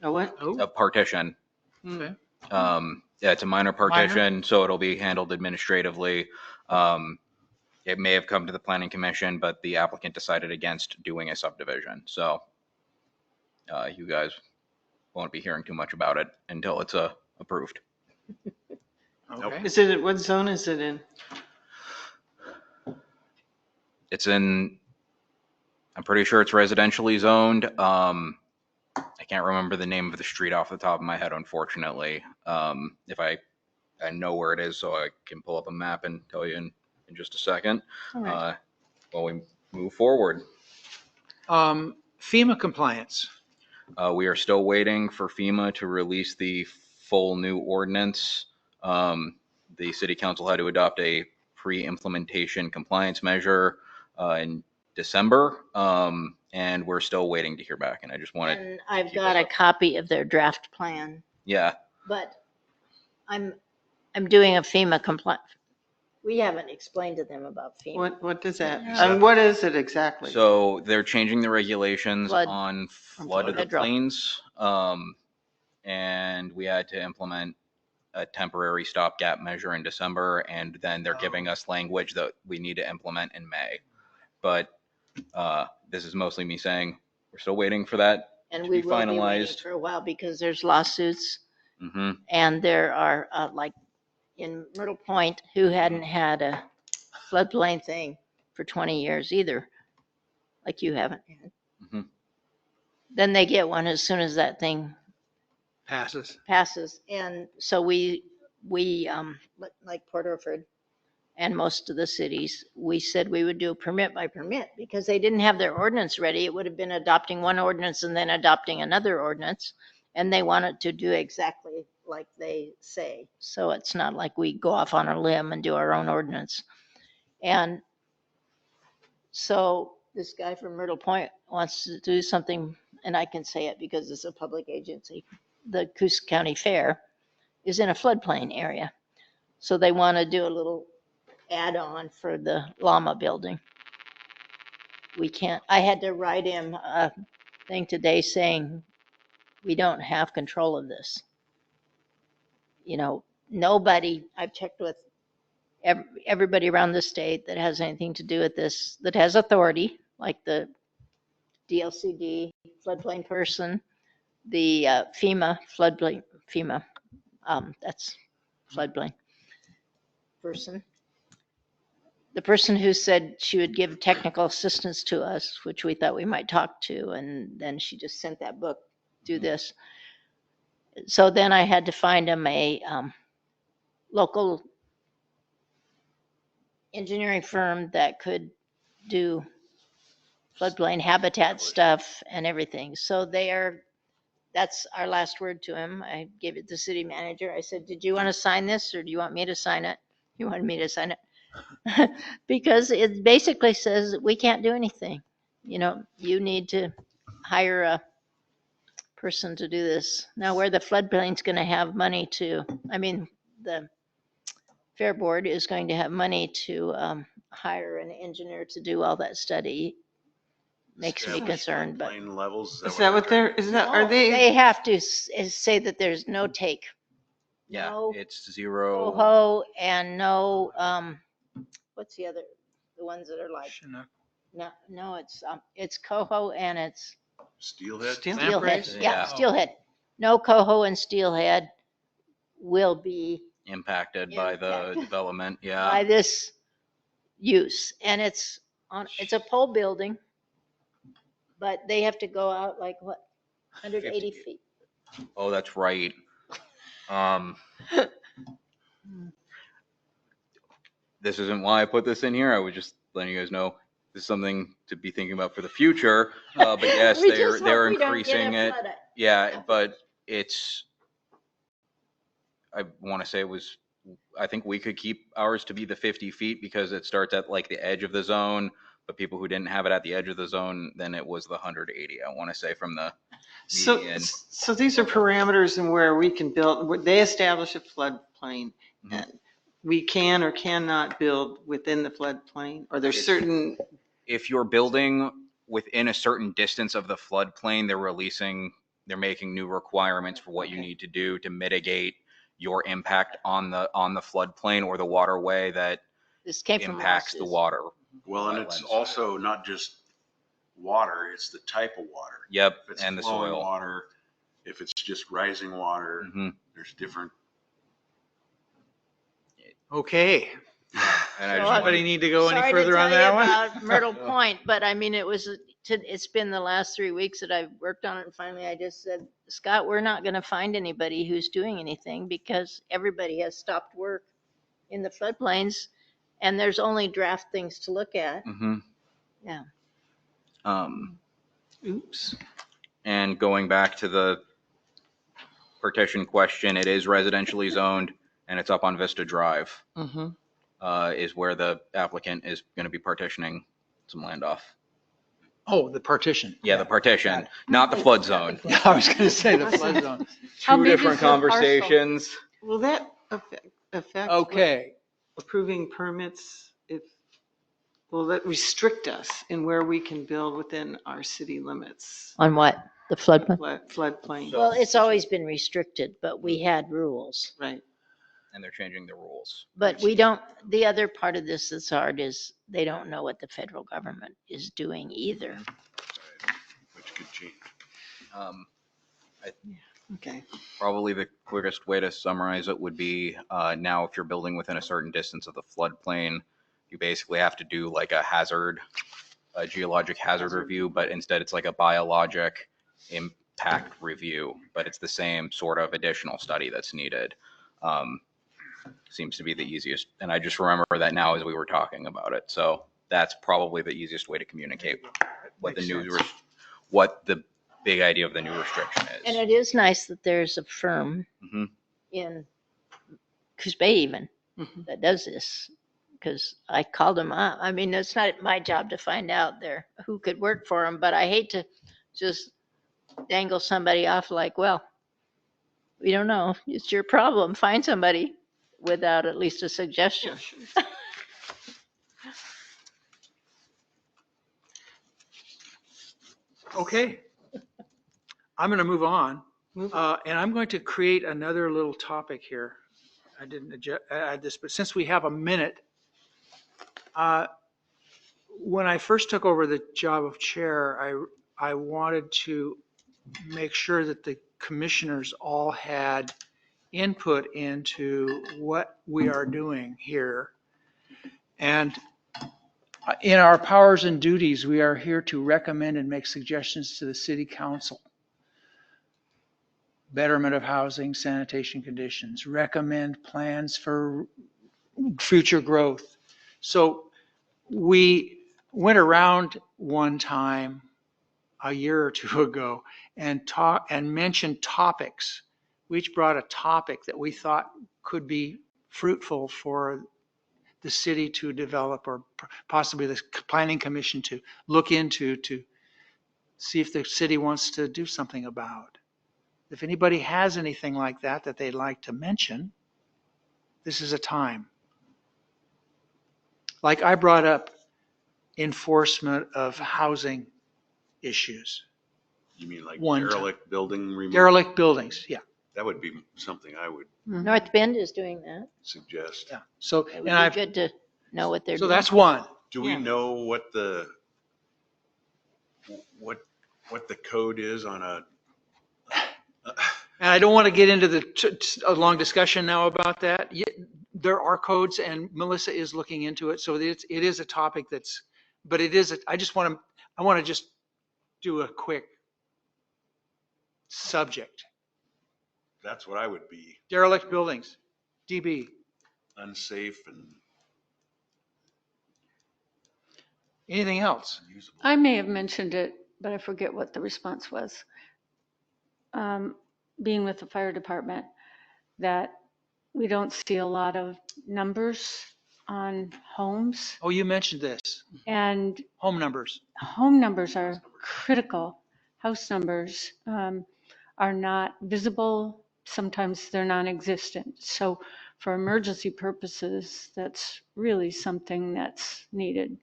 a what? Oh, A partition. okay. Yeah, it's a minor partition, so it'll be handled administratively. It may have come to the planning commission, but the applicant decided against doing a subdivision. So you guys won't be hearing too much about it until it's approved. Okay. Is it, what zone is it in? It's in, I'm pretty sure it's residentially zoned. I can't remember the name of the street off the top of my head, unfortunately. If I know where it is, so I can pull up a map and tell you in just a second. All right. While we move forward. FEMA compliance. We are still waiting for FEMA to release the full new ordinance. The city council had to adopt a pre-implementation compliance measure in December, and we're still waiting to hear back. And I just wanted, And I've keep got us a up. copy of their draft plan, yeah, but I'm doing a FEMA compliant. We haven't explained to them about FEMA. What does that, Yeah. and what is it exactly? so they're changing the regulations Flood. on flood of the Federal. plains. And we had to implement a temporary stopgap measure in December, and then they're giving us language that we need to implement in May. But this is mostly me saying, we're still waiting for that And to we be will be waiting finalized. for a while because there's lawsuits, hmm and there are, like in Myrtle Point, who hadn't had a floodplain thing for 20 years either, like you haven't. Mhm. Then they get one as soon as that thing Passes. passes. And so we like Port Orford and most of the cities, we said we would do permit by permit because they didn't have their ordinance ready. It would have been adopting one ordinance and then adopting another ordinance. And they wanted to do exactly like they say. So it's not like we go off on a limb and do our own ordinance. And so this guy from Myrtle Point wants to do something, and I can say it because it's a public agency. The Coos County Fair is in a floodplain area. So they want to do a little add-on for the llama building. We can't, I had to write him a thing today saying, we don't have control of this. You know, nobody, I've checked with everybody around the state that has anything to do with this, that has authority, like the DLCD floodplain person, the FEMA floodplain, that's floodplain person. The person who said she would give technical assistance to us, which we thought we might talk to, and then she just sent that book, do this. So then I had to find him a local engineering firm that could do floodplain habitat stuff and everything. So that's our last word to him. I gave it to the city manager. I said, did you want to sign this or do you want me to sign it? He wanted me to sign it. Because it basically says that we can't do anything. You know, you need to hire a person to do this. Now, where the floodplain's going to have money to, I mean, the Fair Board is going to have money to hire an engineer to do all that study. Makes me concerned, but Plane levels. Is that what they're, is that, are they they, have to say that there's no take. Yeah, No it's 0. coho and no, what's the other, the ones that are like, Chinook. no, it's coho and it's Steelhead? Steel- Lampreys? Steelhead, yeah, Yeah. steelhead. No coho and steelhead will be Impacted by the Impacted. development, by yeah. this use. And it's a pole building, but they have to go out like what, 180 feet? Oh, that's right. This isn't why I put this in here. I was just letting you guys know this is something to be thinking about for the future. But yes, We they're just hope we don't get a increasing it. flood. Yeah, but I want to say I think we could keep ours to be the 50 feet because it starts at like the edge of the zone. But people who didn't have it at the edge of the zone, then it was the 180, I want to say, from the So, median. so these are parameters in where we can build, they establish a floodplain. Mhm. And we can or cannot build within the floodplain, or there's certain, If you're building within a certain distance of the floodplain, they're making new requirements for what you need to do to mitigate your impact on the floodplain or the waterway that This came from impacts the lawsuits. water. Well, and it's Wetlands. also not just water, it's the type of water. Yep, If it's and the flowing soil. water, if it's just rising water, hmm there's different. Okay. And I So just I- Anybody wanted, need to go any Sorry to further on tell you that one? about Myrtle Point, but I mean, it's been the last 3 weeks that I've worked on it, and finally I just said, Scott, we're not gonna find anybody who's doing anything because everybody has stopped work in the floodplains, and there's only draft things to look at. mhm. Yeah. oops. And going back to the partition question, it is residentially zoned and it's up on Vista Drive, Mm-hmm. is where the applicant is going to be partitioning some land off. Oh, the partition. Yeah, the partition, not the flood zone. Yeah, I was gonna say the flood zone. How Two big is different the parcel? conversations. Will that affect? Okay, Approving permits, will that restrict us in where we can build within our city limits? On what? The floodplain? Floodplain, Well, it's always been restricted, but we had rules. right. And they're changing the rules. But we don't, the other part of this that's hard is they don't know what the federal government is doing either. Which could change. Okay. Probably the quickest way to summarize it would be now if you're building within a certain distance of the floodplain, you basically have to do like a geologic hazard review, but instead it's like a biologic impact review, but it's the same sort of additional study that's needed. Seems to be the easiest. And I just remember that now as we were talking about it. So that's probably the easiest way to communicate what the Makes new, sense. what the big idea of the new restriction And is. it is nice that there's a firm Mhm. in Coos Bay even Mhm. that does this. Because I called them up. I mean, it's not my job to find out there who could work for them, but I hate to just dangle somebody off like, well, we don't know. It's your problem. Find somebody without at least a suggestion. Yeah, sure. okay. I'm gonna move on. Move And I'm going to create another little topic here. I didn't add this, but since we have a minute, when I first took over the job of chair, I wanted to make sure that the commissioners all had input into what we are doing here. And in our powers and duties, we are here to recommend and make suggestions to the city council. Betterment of housing, sanitation conditions, recommend plans for future growth. So we went around one time a year or two ago and mentioned topics. We each brought a topic that we thought could be fruitful for the city to develop, or possibly the planning commission to look into, to see if the city wants to do something about. If anybody has anything like that that they'd like to mention, this is a time. Like I brought up enforcement of housing issues. You mean like One time. derelict building removal? Derelict buildings, yeah, That would be something I would North Bend is doing that. suggest. yeah. So, It and would I've, be good to know what they're so doing. that's one. Do we Yeah. know what what the code is on a, And I don't want to get into a long discussion now about that. There are codes and Melissa is looking into it. So it is a topic but it is, I want to just do a quick subject. that's what I would be, Derelict buildings, DB. unsafe and Anything else? unusable. I may have mentioned it, but I forget what the response was. Being with the fire department, that we don't see a lot of numbers on homes, Oh, you mentioned this, and home numbers. home numbers are critical. House numbers are not visible. Sometimes they're non-existent. So for emergency purposes, that's really something that's needed.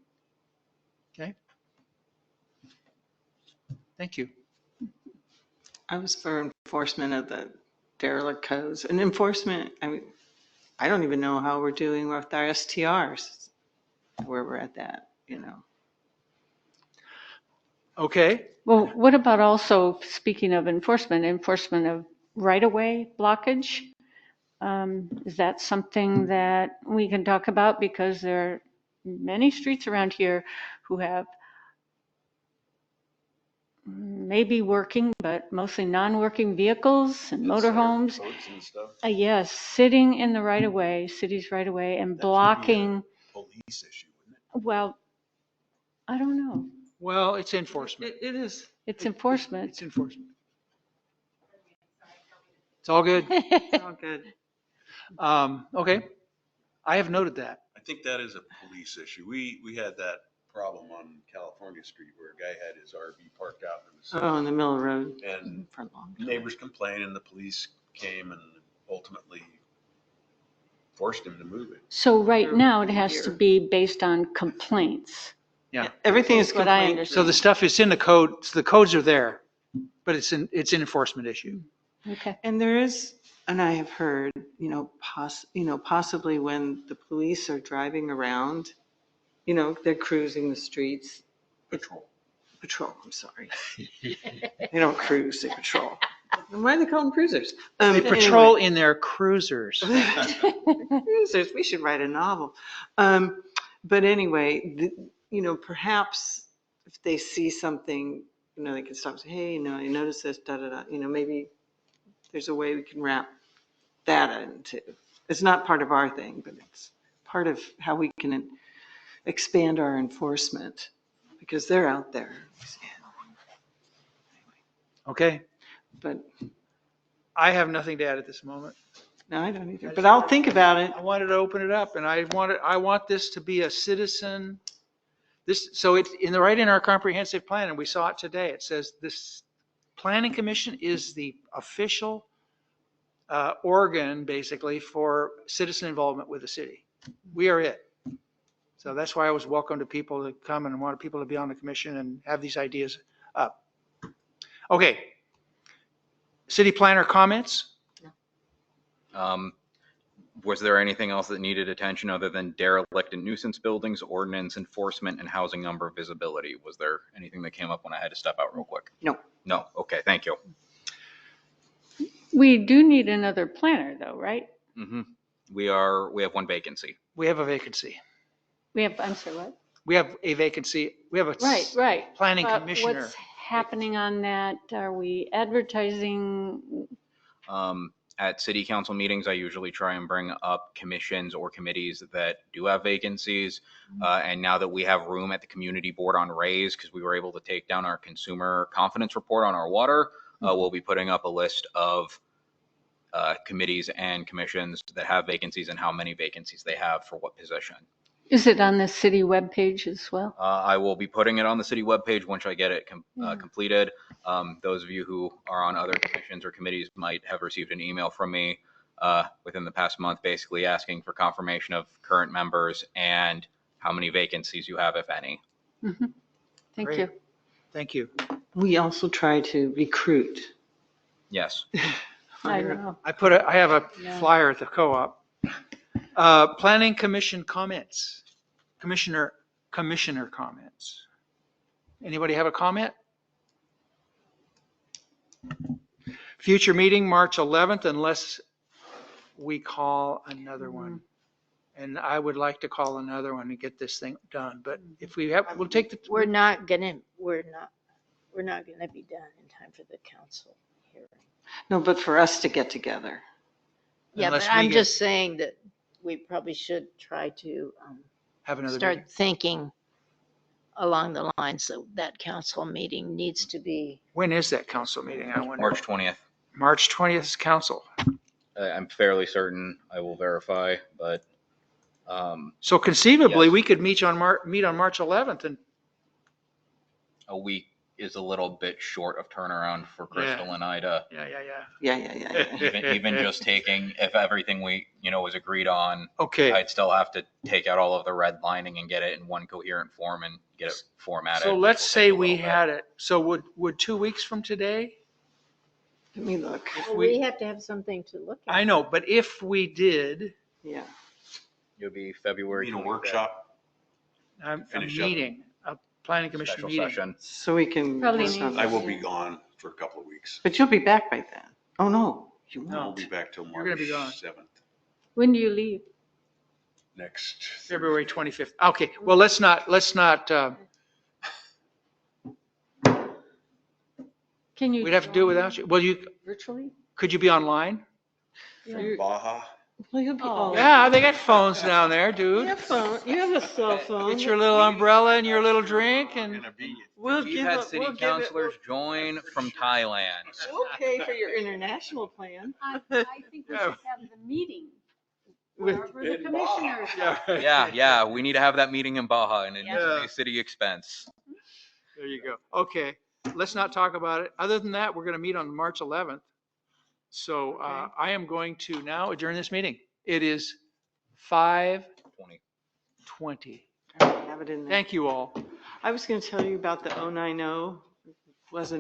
Okay. Thank you. I was for enforcement of the derelict codes and enforcement. I mean, I don't even know how we're doing with our STRs, where we're at that, you know. Okay. Well, what about also, speaking of enforcement of right-of-way blockage? Is that something that we can talk about? Because there are many streets around here who have maybe working, but mostly non-working vehicles and motorhomes. Codes and stuff. Yes, sitting in the right-of-way, city's right-of-way, and That should be a blocking, Police issue, wouldn't it? well, I don't know. Well, it's enforcement. It is. It's enforcement. It's enforcement. It's all good. It's all good. Okay. I have noted that. I think that is a police issue. We had that problem on California Street where a guy had his RV parked out in the Oh, in the middle of the road. and For a long time. neighbors complained and the police came and ultimately forced him to move it. So right now, it has to Here. be based on complaints. Yeah. Everything is That's what I complaint. understand. So the stuff is in the code. So the codes are there, but it's an enforcement issue. Okay. And there is, and I have heard, possibly when the police are driving around, they're cruising the streets. Patrol, I'm sorry. They don't cruise, they patrol. Why do they call them cruisers? They patrol in their cruisers. Cruisers, we should write a novel. But anyway, perhaps if they see something, they can stop and say, hey, I noticed this, maybe there's a way we can wrap that into. It's not part of our thing, but it's part of how we can expand our enforcement because they're out there. Okay. But I have nothing to add at this moment. no, I don't either. But I'll think about it. I wanted to open it up and I want this to be a citizen. So it's in our comprehensive plan, and we saw it today. It says this planning commission is the official organ basically for citizen involvement with the city. We are it. So that's why I was welcome to people to come and wanted people to be on the commission and have these ideas up. Okay. City planner comments? Was there anything else that needed attention other than derelict and nuisance buildings, ordinance enforcement, and housing number visibility? Was there anything that came up when I had to step out real quick? No. No. Okay. Thank you. We do need another planner though, right? hmm We have one vacancy. We have a vacancy. I'm sorry, what? We have a vacancy. We have a Right. planning But commissioner. what's happening on that? Are we advertising? At city council meetings, I usually try and bring up commissions or committees that do have vacancies. And now that we have room at the community board on Raise, because we were able to take down our consumer confidence report on our water, we'll be putting up a list of committees and commissions that have vacancies and how many vacancies they have for what position. Is it on the city webpage as well? I will be putting it on the city webpage once I get it completed. Those of you who are on other commissions or committees might have received an email from me within the past month, basically asking for confirmation of current members and how many vacancies you have, if any. Mm-hmm. Thank Great. you. Thank you. We also try to recruit. Yes. I know. I have a Yeah. flyer at the co-op. Planning commission comments. Commissioner comments. Anybody have a comment? Future meeting, March 11th, unless we call another one. And I would like to call another one and get this thing done. But if we have, we'll take the, We're not gonna be done in time for the council hearing. No, but for us to get together. Yeah, Unless but we I'm get- just saying that we probably should try to have another start meeting. thinking along the lines that that council meeting needs to be. When is that council meeting? I wonder. March 20th. March 20th is council. I'm fairly certain. I will verify, but So conceivably, Yes. we could meet on March 11th and a week is a little bit short of turnaround for Crystal and I to Yeah. even just taking, if everything we, was agreed on, Okay, I'd still have to take out all of the redlining and get it in one coherent form and get it formatted. so which let's will say take a we little bit. had it. So would 2 weeks from today? Let me look. If We we, have to have something to look at. I know, but if we did, Yeah. It'll be February. Need a 25th, workshop? a Finish up. meeting, a planning commission Special meeting. session. So we can. Probably work on need- I that. will be gone for a couple of weeks. But you'll be back by then. Oh, no, you No. I'll won't. be back till You're March gonna be gone. 7th, When do you leave? next February Thursday. 25th. Okay, well, let's not, Can you? we'd have to do it without you. Well, Virtually? could you be online? From Baja. Well, you'll be. Oh. Yeah, they got phones down there, You dude. have phone, you have a cell phone. Get your little umbrella and your little drink and, Gonna be. We'll We've give had it, city we'll give it, councilors join from Thailand. we'll pay for your international plan. I think we should have the meeting. Wherever the commissioners are. Yeah, we need to have that meeting in Baja and it needs to Yeah. be a city expense. There you go. Okay, let's not talk about it. Other than that, we're going to meet on March 11th. So I am going to now adjourn this meeting. It is 5:20. Have it in there. Thank you all. I was going to tell you about the 090, wasn't